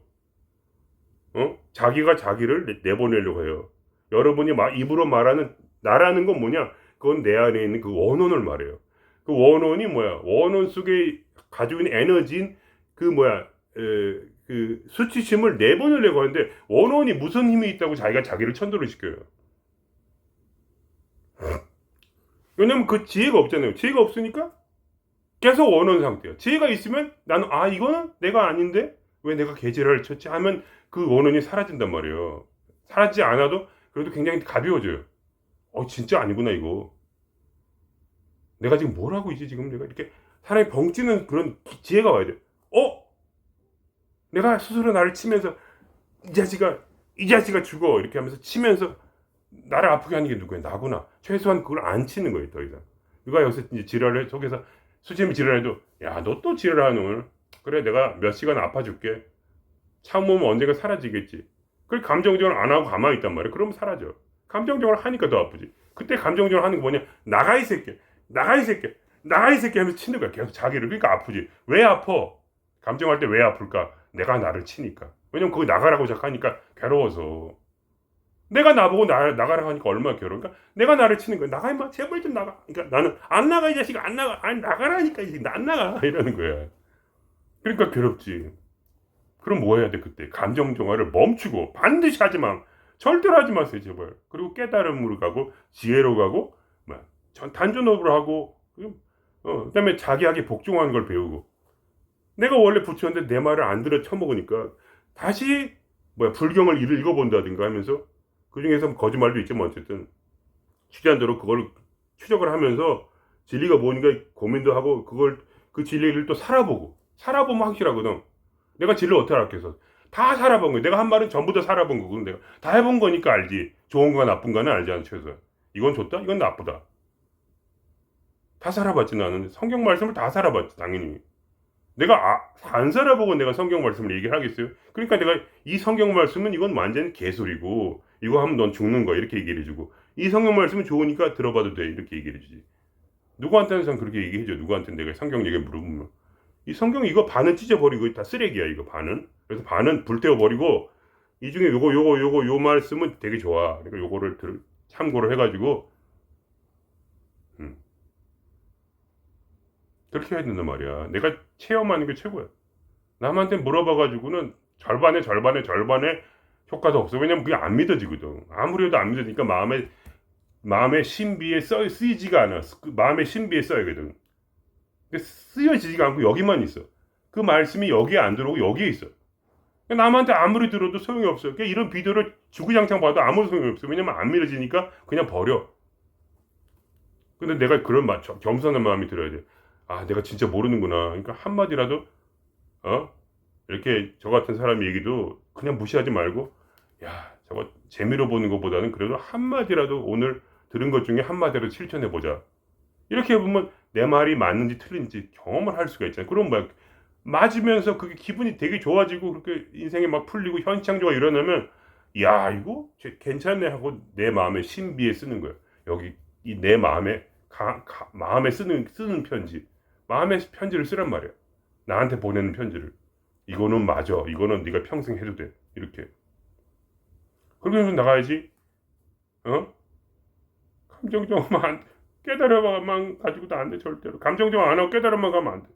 자기가 자기를 내보내려고 해요. 여러분이 입으로 말하는 나라는 건 뭐냐? 그건 내 안에 있는 그 원혼을 말해요. 그 원혼이 뭐야? 원혼 속에 가지고 있는 에너지인 그 수치심을 내보내려고 하는데 원혼이 무슨 힘이 있다고 자기를 천도를 시켜요. 왜냐면 그 지혜가 없잖아요. 지혜가 없으니까 계속 원혼 상태야. 지혜가 있으면 나는 이거는 내가 아닌데 왜 내가 개지랄을 쳤지 하면 그 원혼이 사라진단 말이에요. 사라지지 않아도 그래도 굉장히 가벼워져요. 진짜 아니구나 이거. 내가 지금 뭘 하고 있지 지금 내가 이렇게 사람이 벙찌는 그런 지혜가 와야 돼. 내가 스스로 나를 치면서 이 자식아 죽어 이렇게 하면서 치면서 나를 아프게 하는 게 누구야? 나구나. 최소한 그걸 안 치는 거예요 더 이상. 누가 여기서 이제 지랄을 속에서 수재미 지랄해도 야 너 또 지랄하는 오늘. 그래 내가 몇 시간 아파줄게. 참으면 언젠가 사라지겠지. 그걸 감정적으로 안 하고 가만히 있단 말이야. 그러면 사라져. 감정적으로 하니까 더 아프지. 그때 감정적으로 하는 게 뭐냐? 나가 이 새끼 하면서 치는 거야. 계속 자기를. 그러니까 아프지. 왜 아파? 감정할 때 왜 아플까? 내가 나를 치니까. 왜냐면 그거 나가라고 자꾸하니까 괴로워서. 내가 나보고 나가라고 하니까 얼마나 괴로우니까 내가 나를 치는 거야. 나가 임마 제발 좀 나가. 그러니까 나는 안 나가 이 자식아 안 나가. 아니 나가라니까 이 안 나가 이러는 거야. 그러니까 괴롭지. 그럼 뭐 해야 돼 그때? 감정 정화를 멈추고 반드시 하지 마. 절대로 하지 마세요 제발. 그리고 깨달음으로 가고 지혜로 가고 단전호흡을 하고 그다음에 자기에게 복종하는 걸 배우고. 내가 원래 부처였는데 내 말을 안 들어 쳐먹으니까 다시 불경을 읽어본다든가 하면서 그 중에서 거짓말도 있지만 어쨌든 취재한 대로 그걸 추적을 하면서 진리가 뭐니까 고민도 하고 그 진리를 또 살아보면 확실하거든. 내가 진리를 어떻게 알겠어? 다 살아본 거야. 내가 한 말은 전부 다 살아본 거고 내가 다 해본 거니까 알지. 좋은 거나 나쁜 거는 알지 않죠. 이건 좋다, 이건 나쁘다. 다 살아봤지 나는. 성경 말씀을 다 살아봤지 당연히. 내가 안 살아보고 내가 성경 말씀을 얘기를 하겠어요? 그러니까 내가 이 성경 말씀은 이건 완전 개소리고 이거 하면 넌 죽는 거야 이렇게 얘기를 해주고 이 성경 말씀은 좋으니까 들어봐도 돼 이렇게 얘기를 해주지. 누구한테는 그렇게 얘기해줘. 누구한테는 내가 성경 얘기 물어보면 이 성경 이거 반은 찢어버리고 다 쓰레기야 이거 반은. 그래서 반은 불태워버리고 이 중에 요 말씀은 되게 좋아. 그러니까 요거를 참고를 해가지고 그렇게 해야 된단 말이야. 내가 체험하는 게 최고야. 남한테 물어봐가지고는 절반에 효과도 없어. 왜냐면 그게 안 믿어지거든. 아무리 해도 안 믿어지니까 마음의 신비에 쓰이지가 않아. 마음의 신비에 써야거든. 근데 쓰여지지가 않고 여기만 있어. 그 말씀이 여기에 안 들어오고 여기에 있어. 남한테 아무리 들어도 소용이 없어요. 그러니까 이런 비디오를 주구장창 봐도 아무 소용이 없어요. 왜냐면 안 믿어지니까 그냥 버려. 근데 내가 그런 겸손한 마음이 들어야 돼. 아, 내가 진짜 모르는구나. 그러니까 한마디라도, 이렇게 저 같은 사람 얘기도 그냥 무시하지 말고, 야, 저거 재미로 보는 것보다는 그래도 한마디라도 오늘 들은 것 중에 한마디라도 실천해보자. 이렇게 보면 내 말이 맞는지 틀린지 경험을 할 수가 있잖아요. 그럼 뭐, 맞으면서 그게 기분이 되게 좋아지고, 그렇게 인생이 막 풀리고 현상조가 일어나면, 야, 이거 괜찮네 하고 내 마음에 신비에 쓰는 거예요. 여기, 내 마음에, 마음에 쓰는 편지. 마음의 편지를 쓰란 말이야. 나한테 보내는 편지를. 이거는 맞아. 이거는 네가 평생 해도 돼. 이렇게. 그러면서 나가야지. 어? 감정정만 깨달아만 가지고도 안 돼. 절대로. 감정정 안 하고 깨달아만 가면 안 돼.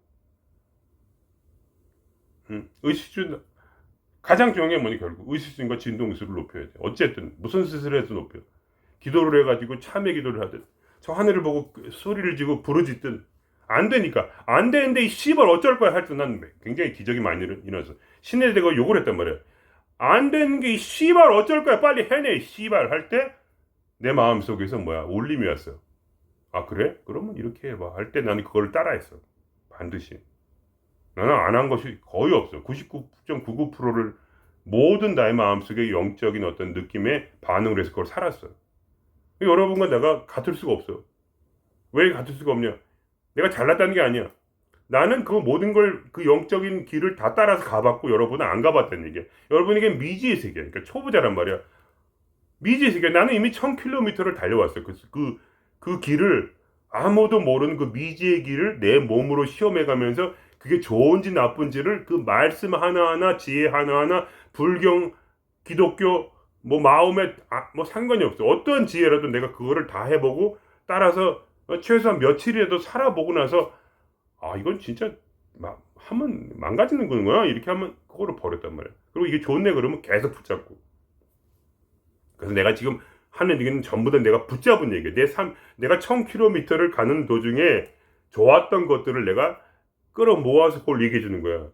의식주 가장 중요한 게 뭐니 결국 의식주과 진동수를 높여야 돼. 어쨌든 무슨 짓을 해도 높여. 기도를 해가지고 참회 기도를 하든 저 하늘을 보고 소리를 지고 부르짖든 안 되니까 안 되는데 이 씨발 어쩔 거야 할 때 난 굉장히 기적이 많이 일어나서 신에 대고 욕을 했단 말이야. 안 되는 게 이 씨발 어쩔 거야 빨리 해내 씨발 할 때 내 마음속에서 뭐야 울림이 왔어. 아 그래? 그러면 이렇게 해봐 할 때 나는 그걸 따라했어. 반드시. 나는 안 한 것이 거의 없어. 99.99%를 모든 나의 마음속에 영적인 어떤 느낌에 반응을 해서 그걸 살았어. 여러분과 내가 같을 수가 없어. 왜 같을 수가 없냐? 내가 잘났다는 게 아니야. 나는 그 모든 걸, 그 영적인 길을 다 따라서 가봤고, 여러분은 안 가봤다는 얘기야. 여러분에게 미지의 세계야. 그러니까 초보자란 말이야. 미지의 세계. 나는 이미 1000km를 달려왔어요. 그 길을, 아무도 모르는 그 미지의 길을 내 몸으로 시험해가면서 그게 좋은지 나쁜지를 그 말씀 하나하나, 지혜 하나하나, 불경, 기독교, 뭐 마음에, 뭐 상관이 없어. 어떤 지혜라도 내가 그거를 다 해보고, 따라서 최소한 며칠이라도 살아보고 나서 이건 진짜 하면 망가지는 거구나 이렇게 하면 그거를 버렸단 말이야. 그리고 이게 좋네 그러면 계속 붙잡고. 그래서 내가 지금 하는 얘기는 전부 다 내가 붙잡은 얘기야. 내가 1000km를 가는 도중에 좋았던 것들을 내가 끌어모아서 그걸 얘기해 주는 거야.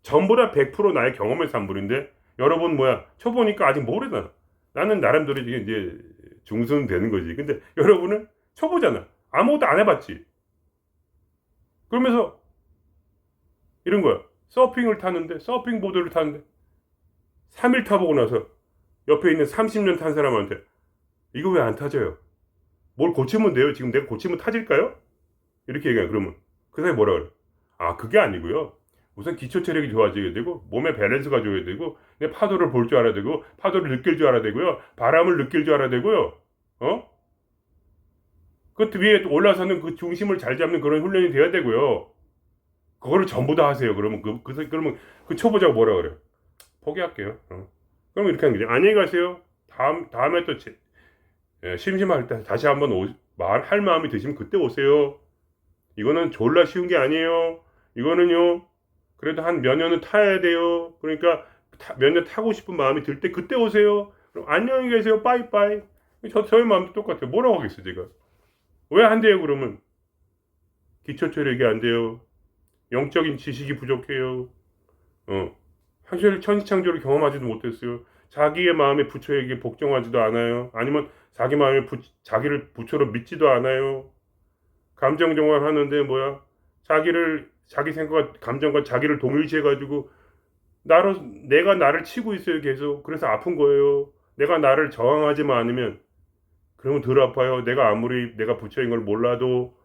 전부 다 100% 나의 경험의 산물인데 여러분 뭐야 쳐보니까 아직 모르잖아. 나는 나름대로 이제 중수는 되는 거지. 근데 여러분은 쳐보잖아. 아무것도 안 해봤지. 그러면서 이런 거야. 서핑보드를 타는데 3일 타보고 나서 옆에 있는 30년 탄 사람한테 이거 왜 안 타져요? 뭘 고치면 돼요? 지금 내가 고치면 타질까요? 이렇게 얘기해. 그러면 그 사람이 뭐라 그래? 그게 아니고요. 우선 기초 체력이 좋아져야 되고 몸의 밸런스가 좋아야 되고 내 파도를 볼 줄 알아야 되고 파도를 느낄 줄 알아야 되고요. 바람을 느낄 줄 알아야 되고요. 그 위에 올라서는 그 중심을 잘 잡는 그런 훈련이 돼야 되고요. 그거를 전부 다 하세요. 그러면 그러면 그 초보자가 뭐라 그래요? 포기할게요. 그럼 이렇게 하는 거죠. 안녕히 가세요. 다음에 또 심심할 때 다시 한번 말할 마음이 드시면 그때 오세요. 이거는 졸라 쉬운 게 아니에요. 이거는요. 그래도 한 몇 년은 타야 돼요. 그러니까 몇 년 타고 싶은 마음이 들 때 그때 오세요. 그럼 안녕히 계세요. 빠이빠이. 저희 마음도 똑같아요. 뭐라고 하겠어요, 제가. 왜 안 돼요, 그러면? 기초 체력이 안 돼요. 영적인 지식이 부족해요. 사실 천지창조를 경험하지도 못했어요. 자기의 마음에 부처에게 복종하지도 않아요. 아니면 자기 마음에 자기를 부처로 믿지도 않아요. 감정 정화를 하는데 뭐야? 자기 생각과 감정과 자기를 동일시해가지고 내가 나를 치고 있어요, 계속. 그래서 아픈 거예요. 내가 나를 저항하지만 않으면 그러면 덜 아파요. 내가 아무리 내가 부처인 걸 몰라도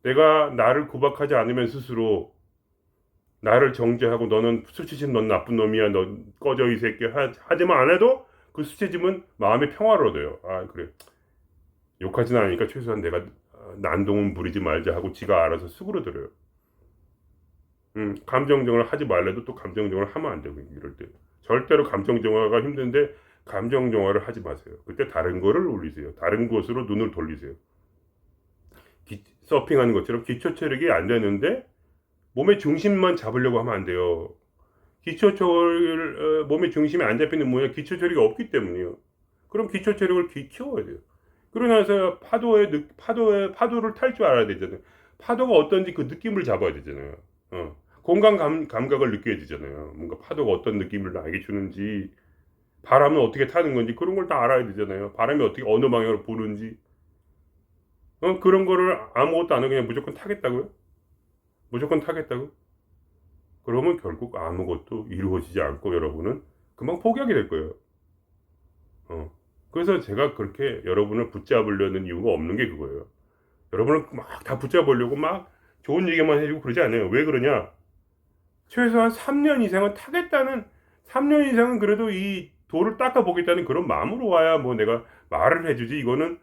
내가 나를 구박하지 않으면 스스로 나를 정죄하고 너는 수치심 넌 나쁜 놈이야 너 꺼져 이 새끼 하지만 안 해도 그 수치심은 마음의 평화를 얻어요. 그래 욕하진 않으니까 최소한 내가 난동은 부리지 말자 하고 지가 알아서 수그러들어요. 감정정을 하지 말래도 또 감정정을 하면 안 되고 이럴 때 절대로 감정정화가 힘든데 감정정화를 하지 마세요. 그때 다른 거를 올리세요. 다른 곳으로 눈을 돌리세요. 서핑하는 것처럼 기초 체력이 안 되는데 몸의 중심만 잡으려고 하면 안 돼요. 몸의 중심이 안 잡히는 뭐냐? 기초 체력이 없기 때문이에요. 그럼 기초 체력을 키워야 돼요. 그러고 나서 파도를 탈 줄 알아야 되잖아요. 파도가 어떤지 그 느낌을 잡아야 되잖아요. 감각을 느껴야 되잖아요. 뭔가 파도가 어떤 느낌을 나에게 주는지, 바람은 어떻게 타는 건지 그런 걸 다 알아야 되잖아요. 바람이 어떻게 어느 방향으로 부는지. 그런 거를 아무것도 안 하고 그냥 무조건 타겠다고요? 무조건 타겠다고? 그러면 결국 아무것도 이루어지지 않고 여러분은 금방 포기하게 될 거예요. 그래서 제가 그렇게 여러분을 붙잡으려는 이유가 없는 게 그거예요. 여러분을 막 다 붙잡으려고 막 좋은 얘기만 해주고 그러지 않아요. 왜 그러냐? 최소한 3년 이상은 타겠다는, 3년 이상은 그래도 이 돌을 닦아보겠다는 그런 마음으로 와야 뭐 내가 말을 해주지. 이거는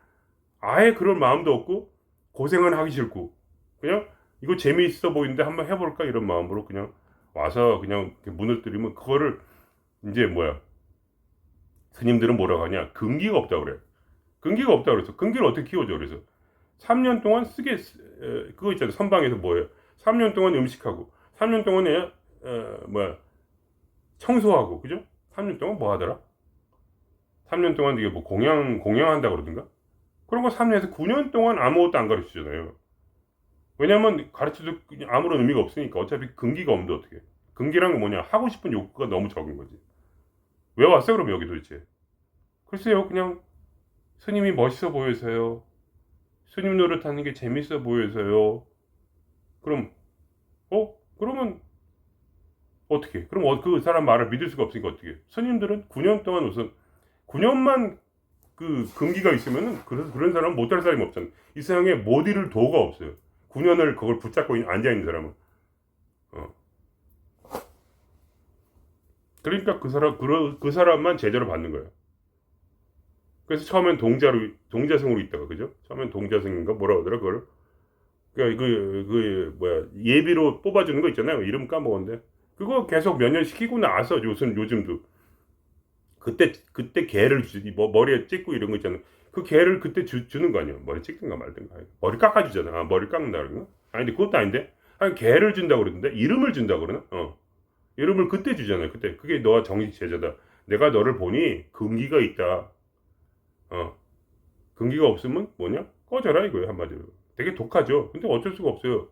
아예 그런 마음도 없고 고생은 하기 싫고 그냥 이거 재미있어 보이는데 한번 해볼까 이런 마음으로 그냥 와서 그냥 문을 들이면, 그거를 이제 뭐야, 스님들은 뭐라고 하냐, 근기가 없다고 그래. 근기가 없다고 그래서 근기를 어떻게 키워줘. 그래서 3년 동안 그거 있잖아요. 선방에서 뭐예요, 3년 동안 음식하고 3년 동안에 뭐야, 청소하고, 그죠? 3년 동안 뭐 하더라? 3년 동안 이게 뭐 공양한다 그러던가? 그런 거 3년에서 9년 동안 아무것도 안 가르치잖아요. 왜냐면 가르쳐도 아무런 의미가 없으니까. 어차피 근기가 없는데 어떻게. 근기란 건 뭐냐, 하고 싶은 욕구가 너무 적은 거지. 왜 왔어요 그럼 여기 도대체? 글쎄요, 그냥 스님이 멋있어 보여서요. 스님 노릇하는 게 재밌어 보여서요. 그럼 그러면 어떻게? 그럼 그 사람 말을 믿을 수가 없으니까 어떻게? 스님들은 9년 동안 우선 9년만 그 금기가 있으면은 그런 사람은 못할 사람이 없잖아. 이 세상에 못 이룰 도가 없어요. 9년을 그걸 붙잡고 앉아 있는 사람은. 그러니까 그 사람만 제자로 받는 거예요. 그래서 처음엔 동자승으로 있다가, 그죠? 처음엔 동자승인가 뭐라 하더라 그걸. 그러니까 뭐야, 예비로 뽑아주는 거 있잖아요. 이름 까먹었는데. 그거 계속 몇 년 시키고 나서 요즘도 그때 개를 주지, 뭐 머리에 찍고 이런 거 있잖아요. 그 개를 그때 주는 거 아니야. 머리 찍든가 말든가. 머리 깎아주잖아. 머리 깎는다 그러나? 아니 근데 그것도 아닌데. 아니 개를 준다고 그러던데, 이름을 준다고 그러나? 이름을 그때 주잖아요. 그때. 그게 너가 정식 제자다. 내가 너를 보니 근기가 있다. 근기가 없으면 뭐냐? 꺼져라 이거예요, 한마디로. 되게 독하죠. 근데 어쩔 수가 없어요.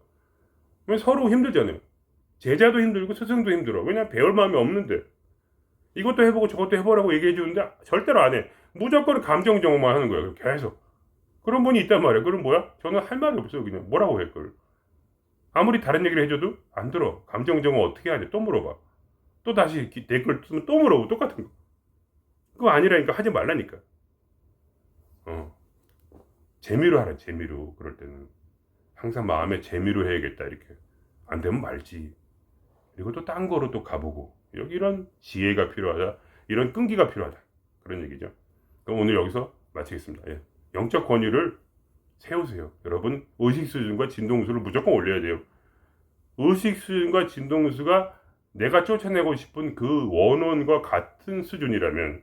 왜? 서로 힘들잖아요. 제자도 힘들고 스승도 힘들어. 왜냐? 배울 마음이 없는데. 이것도 해보고 저것도 해보라고 얘기해 주는데 절대로 안 해. 무조건 감정 정화만 하는 거야. 계속. 그런 분이 있단 말이야. 그럼 뭐야? 저는 할 말이 없어요. 그냥 뭐라고 해 그걸. 아무리 다른 얘기를 해줘도 안 들어. 감정 정화 어떻게 하냐? 또 물어봐. 또 다시 댓글 쓰면 또 물어보고 똑같은 거. 그거 아니라니까. 하지 말라니까. 재미로 하라. 재미로. 그럴 때는 항상 마음에 재미로 해야겠다 이렇게. 안 되면 말지. 그리고 또 딴 거로 또 가보고. 이런 지혜가 필요하다. 이런 끈기가 필요하다. 그런 얘기죠. 그럼 오늘 여기서 마치겠습니다. 예. 영적 권위를 세우세요. 여러분, 의식 수준과 진동수를 무조건 올려야 돼요. 의식 수준과 진동수가 내가 쫓아내고 싶은 그 원원과 같은 수준이라면,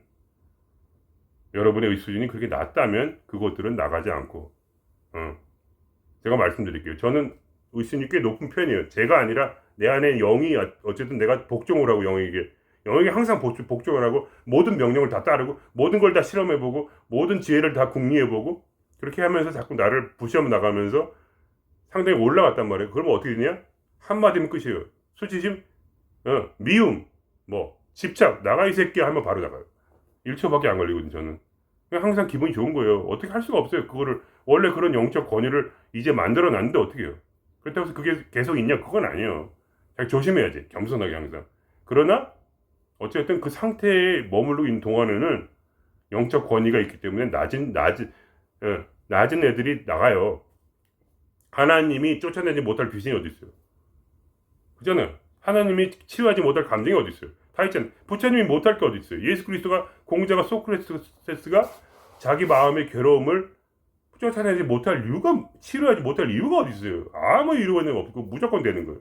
여러분의 의식 수준이 그렇게 낮다면 그것들은 나가지 않고, 제가 말씀드릴게요. 저는 의식 수준이 꽤 높은 편이에요. 제가 아니라 내 안에 영이, 어쨌든 내가 복종을 하고, 영에게 항상 복종을 하고, 모든 명령을 다 따르고, 모든 걸 다 실험해보고, 모든 지혜를 다 궁리해보고, 그렇게 하면서 자꾸 나를 부시험 나가면서 상당히 올라갔단 말이에요. 그러면 어떻게 되냐? 한마디면 끝이에요. 수치심, 미움, 집착, 나가 이 새끼야 하면 바로 나가요. 1초밖에 안 걸리거든요, 저는. 항상 기분이 좋은 거예요. 어떻게 할 수가 없어요. 그거를, 원래 그런 영적 권위를 이제 만들어 놨는데 어떻게 해요? 그렇다고 해서 그게 계속 있냐? 그건 아니에요. 조심해야지. 겸손하게 항상. 그러나 어쨌든 그 상태에 머물러 있는 동안에는 영적 권위가 있기 때문에 낮은 애들이 나가요. 하나님이 쫓아내지 못할 귀신이 어디 있어요? 그잖아요. 하나님이 치유하지 못할 감정이 어디 있어요? 다 있잖아요. 부처님이 못할 게 어디 있어요? 예수 그리스도가, 공자가, 소크라테스가 자기 마음의 괴로움을 쫓아내지 못할 이유가, 치료하지 못할 이유가 어디 있어요? 아무 이유가 없고 무조건 되는 거예요.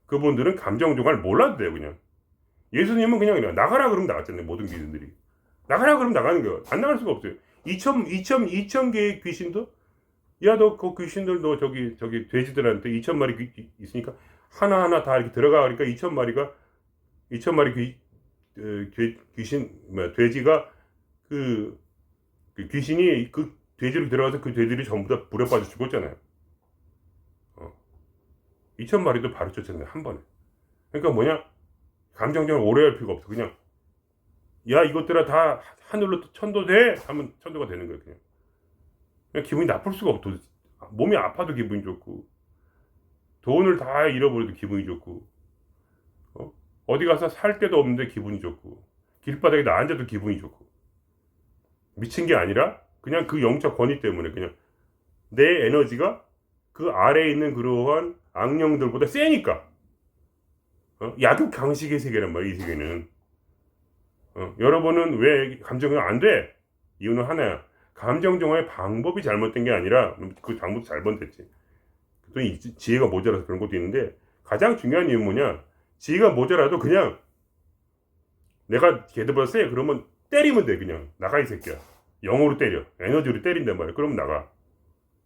그분들은 감정 조각을 몰라도 돼요, 그냥. 예수님은 그냥 나가라 그러면 나갔잖아요, 모든 귀신들이. 나가라 그러면 나가는 거예요. 안 나갈 수가 없어요. 2천 개의 귀신도, 야, 너 그 귀신들도 저기 돼지들한테 2,000마리 있으니까 하나하나 다 이렇게 들어가니까 2,000마리 귀신, 돼지가 그 귀신이 그 돼지로 들어가서 그 돼지들이 전부 다 불에 빠져 죽었잖아요. 2,000마리도 바로 쫓아내요, 한 번에. 그러니까 뭐냐? 감정적으로 오래 할 필요가 없어. 그냥 야 이것들아 다 하늘로 천도돼 하면 천도가 되는 거예요. 그냥 기분이 나쁠 수가 없어. 몸이 아파도 기분이 좋고 돈을 다 잃어버려도 기분이 좋고 어디 가서 살 데도 없는데 기분이 좋고 길바닥에 나 앉아도 기분이 좋고 미친 게 아니라 그냥 그 영적 권위 때문에 그냥 내 에너지가 그 아래에 있는 그러한 악령들보다 세니까 약육 강식의 세계란 말이야. 이 세계는 여러분은 왜 감정이 안 돼? 이유는 하나야. 감정 정화의 방법이 잘못된 게 아니라 그 방법도 잘못됐지. 또 지혜가 모자라서 그런 것도 있는데 가장 중요한 이유는 뭐냐? 지혜가 모자라도 그냥 내가 걔들보다 세 그러면 때리면 돼. 그냥 나가 이 새끼야. 영어로 때려. 에너지로 때린단 말이야. 그럼 나가.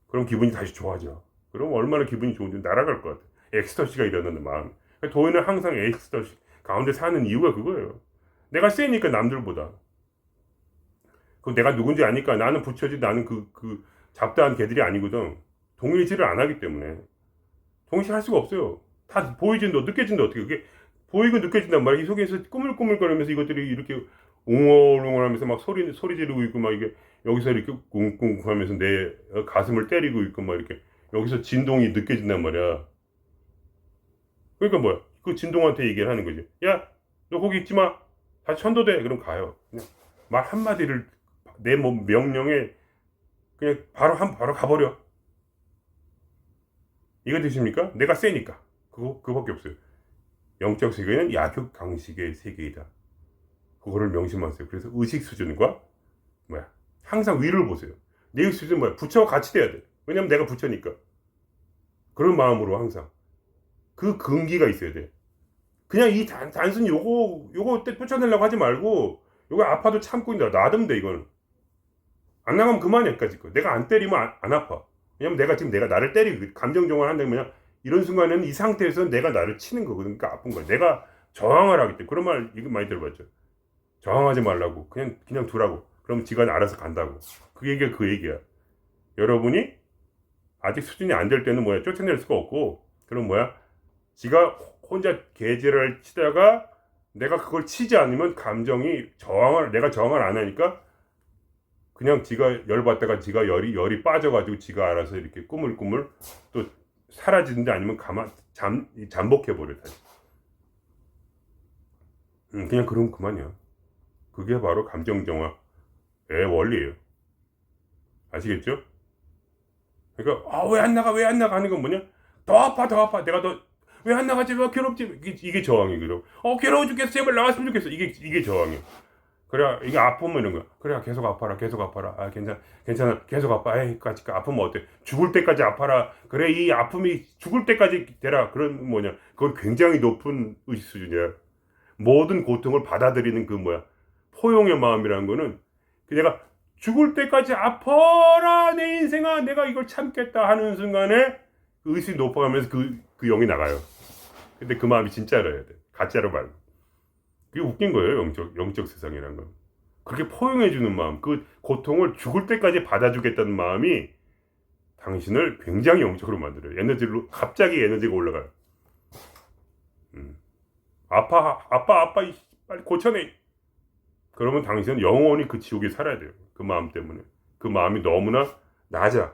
그럼 기분이 다시 좋아져. 그럼 얼마나 기분이 좋은지 날아갈 것 같아. 엑스터시가 일어나는 마음. 도인은 항상 엑스터시 가운데 사는 이유가 그거예요. 내가 세니까 남들보다. 그럼 내가 누군지 아니까 나는 부처지 나는 그 잡다한 개들이 아니거든. 동일지를 안 하기 때문에. 동시에 할 수가 없어요. 다 보이진다 느껴진다 어떻게 그게 보이고 느껴진단 말이야. 이 속에서 꾸물꾸물거리면서 이것들이 이렇게 웅얼웅얼하면서 막 소리 지르고 있고 막 이게 여기서 이렇게 꿍꿍 하면서 내 가슴을 때리고 있고 막 이렇게 여기서 진동이 느껴진단 말이야. 그러니까 뭐야? 그 진동한테 얘기를 하는 거지. 야, 너 거기 있지 마. 다 천도돼. 그럼 가요. 그냥 말 한마디를 내 몸 명령에 그냥 바로 가버려. 이거 되십니까? 내가 세니까. 그거밖에 없어요. 영적 세계는 약육 강식의 세계이다. 그거를 명심하세요. 그래서 의식 수준과 뭐야? 항상 위를 보세요. 내 의식 수준 뭐야? 부처와 같이 돼야 돼. 왜냐면 내가 부처니까. 그런 마음으로 항상 그 근기가 있어야 돼. 그냥 이 단순히 요거 때 쫓아내려고 하지 말고 요거 아파도 참고 있다. 놔두면 돼 이거는. 안 나가면 그만이야. 여기까지 거. 내가 안 때리면 안 아파. 왜냐면 내가 나를 때리고 감정 정화를 한다면 그냥 이런 순간에는 이 상태에서 내가 나를 치는 거거든. 그러니까 아픈 거야. 내가 저항을 하기 때문에. 그런 말 이거 많이 들어봤죠. 저항하지 말라고. 그냥 두라고. 그럼 지가 알아서 간다고. 그 얘기가 그 얘기야. 여러분이 아직 수준이 안 될 때는 뭐야? 쫓아낼 수가 없고 그럼 뭐야? 지가 혼자 개지를 치다가 내가 그걸 치지 않으면 감정이 내가 저항을 안 하니까 그냥 지가 열받다가 지가 열이 빠져가지고 지가 알아서 이렇게 꾸물꾸물 또 사라지는데 아니면 잠복해버려 다시. 그냥 그러면 그만이야. 그게 바로 감정정화의 원리예요. 아시겠죠? 그러니까 왜 안 나가 하는 건 뭐냐? 더 아파 내가 더 왜 안 나가지 왜 괴롭지 이게 저항이거든. 괴로워 죽겠어 제발 나갔으면 좋겠어 이게 저항이야. 그래 이게 아프면 이런 거야. 그래 계속 아파라 괜찮아 계속 아파. 까짓 아프면 어때? 죽을 때까지 아파라. 그래 이 아픔이 죽을 때까지 되라. 그런 뭐냐? 그건 굉장히 높은 의식 수준이야. 모든 고통을 받아들이는 그 뭐야? 포용의 마음이라는 거는 내가 죽을 때까지 아파라 내 인생아 내가 이걸 참겠다 하는 순간에 의식이 높아가면서 그 영이 나가요. 근데 그 마음이 진짜로야 돼. 가짜로 말고. 그게 웃긴 거예요. 영적 세상이라는 건. 그렇게 포용해주는 마음, 그 고통을 죽을 때까지 받아주겠다는 마음이 당신을 굉장히 영적으로 만들어요. 갑자기 에너지가 올라가요. 아파, 빨리 고쳐내. 그러면 당신은 영원히 그 지옥에 살아야 돼요. 그 마음 때문에. 그 마음이 너무나 낮아.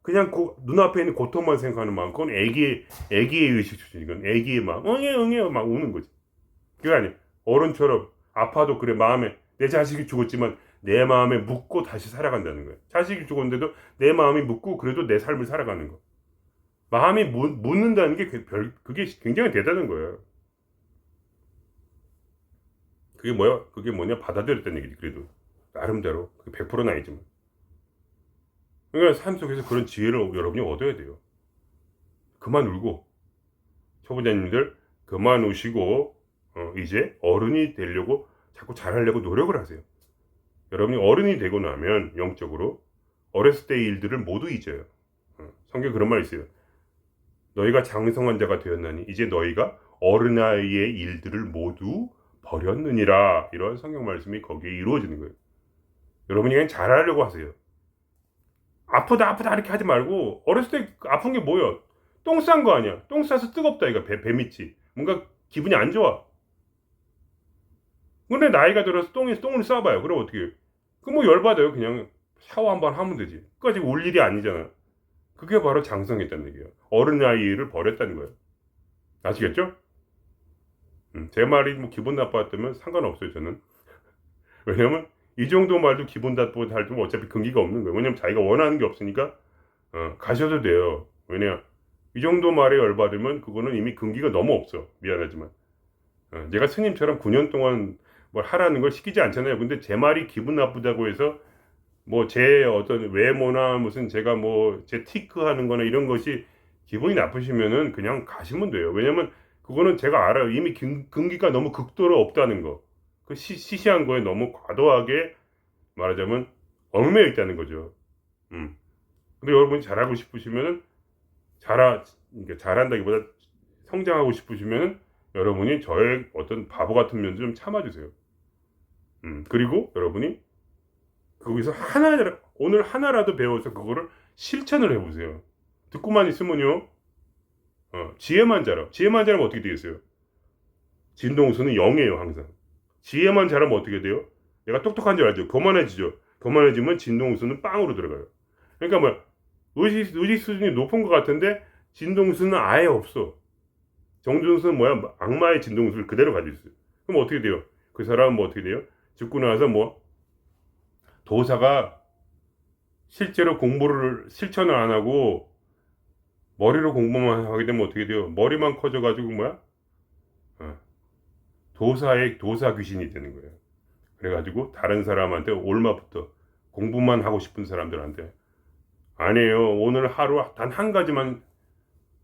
그냥 눈앞에 있는 고통만 생각하는 마음, 그건 애기의 의식 수준이건 애기의 마음, 응애 막 우는 거지. 그게 아니야. 어른처럼 아파도 그래 마음에 내 자식이 죽었지만 내 마음에 묻고 다시 살아간다는 거야. 자식이 죽었는데도 내 마음이 묻고 그래도 내 삶을 살아가는 거. 마음이 묻는다는 게 그게 굉장히 대단한 거야. 그게 뭐냐 받아들였다는 얘기지. 그래도 나름대로 100%는 아니지만. 그러니까 삶 속에서 그런 지혜를 여러분이 얻어야 돼요. 그만 울고 초보자님들 그만 우시고 이제 어른이 되려고 자꾸 잘하려고 노력을 하세요. 여러분이 어른이 되고 나면 영적으로 어렸을 때의 일들을 모두 잊어요. 성경에 그런 말이 있어요. 너희가 장성한 자가 되었나니 이제 너희가 어른아이의 일들을 모두 버렸느니라. 이런 성경 말씀이 거기에 이루어지는 거예요. 여러분이 그냥 잘하려고 하세요. 아프다 이렇게 하지 말고 어렸을 때 아픈 게 뭐야? 똥 싼 거 아니야. 똥 싸서 뜨겁다 이거 배 밑이. 뭔가 기분이 안 좋아. 근데 나이가 들어서 똥을 싸봐요. 그럼 어떻게 해요? 그럼 뭐 열받아요. 그냥 샤워 한번 하면 되지. 그까지 올 일이 아니잖아. 그게 바로 장성했다는 얘기예요. 어른 나이를 버렸다는 거예요. 아시겠죠? 제 말이 뭐 기분 나빴다면 상관없어요, 저는. 왜냐면 이 정도 말도 기분 나쁘고 달면 어차피 근기가 없는 거예요. 왜냐면 자기가 원하는 게 없으니까 가셔도 돼요. 왜냐 이 정도 말에 열받으면 그거는 이미 근기가 너무 없어. 미안하지만 제가 스님처럼 9년 동안 뭘 하라는 걸 시키지 않잖아요. 근데 제 말이 기분 나쁘다고 해서 뭐 제 어떤 외모나 무슨 제가 뭐 제 티크 하는 거나 이런 것이 기분이 나쁘시면은 그냥 가시면 돼요. 왜냐면 그거는 제가 알아요. 이미 근기가 너무 극도로 없다는 거. 그 시시한 거에 너무 과도하게 말하자면 얽매여 있다는 거죠. 음. 근데 여러분이 잘하고 싶으시면은 그러니까 잘한다기보다 성장하고 싶으시면은 여러분이 저의 어떤 바보 같은 면 좀 참아주세요. 그리고 여러분이 거기서 오늘 하나라도 배워서 그거를 실천을 해보세요. 듣고만 있으면요, 지혜만 자라. 지혜만 자라면 어떻게 되겠어요? 진동수는 0이에요, 항상. 지혜만 자라면 어떻게 돼요? 얘가 똑똑한 줄 알죠? 교만해지죠? 교만해지면 진동수는 빵으로 들어가요. 그러니까 뭐, 의식 수준이 높은 것 같은데, 진동수는 아예 없어. 정준수는 뭐야? 악마의 진동수를 그대로 가지고 있어요. 그럼 어떻게 돼요? 그 사람은 뭐 어떻게 돼요? 죽고 나서 뭐, 도사가 실제로 공부를 실천을 안 하고 머리로 공부만 하게 되면 어떻게 돼요? 머리만 커져가지고 뭐야? 도사 귀신이 되는 거예요. 그래가지고 다른 사람한테 올마부터 공부만 하고 싶은 사람들한테 아니에요. 오늘 하루 단 한 가지만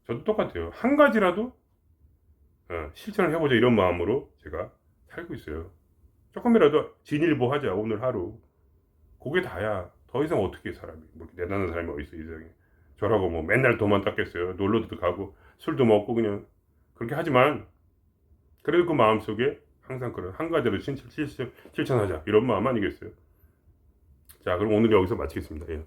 저도 똑같아요. 한 가지라도 실천을 해보자 이런 마음으로 제가 살고 있어요. 조금이라도 진일보 하자 오늘 하루. 그게 다야. 더 이상 어떻게 사람이 뭐 대단한 사람이 어디 있어 이 세상에. 저라고 뭐 맨날 돈만 닦겠어요. 놀러도 가고 술도 먹고 그냥 그렇게 하지만 그래도 그 마음속에 항상 그런 한 가지로 실천하자 이런 마음 아니겠어요. 자 그럼 오늘 여기서 마치겠습니다. 예.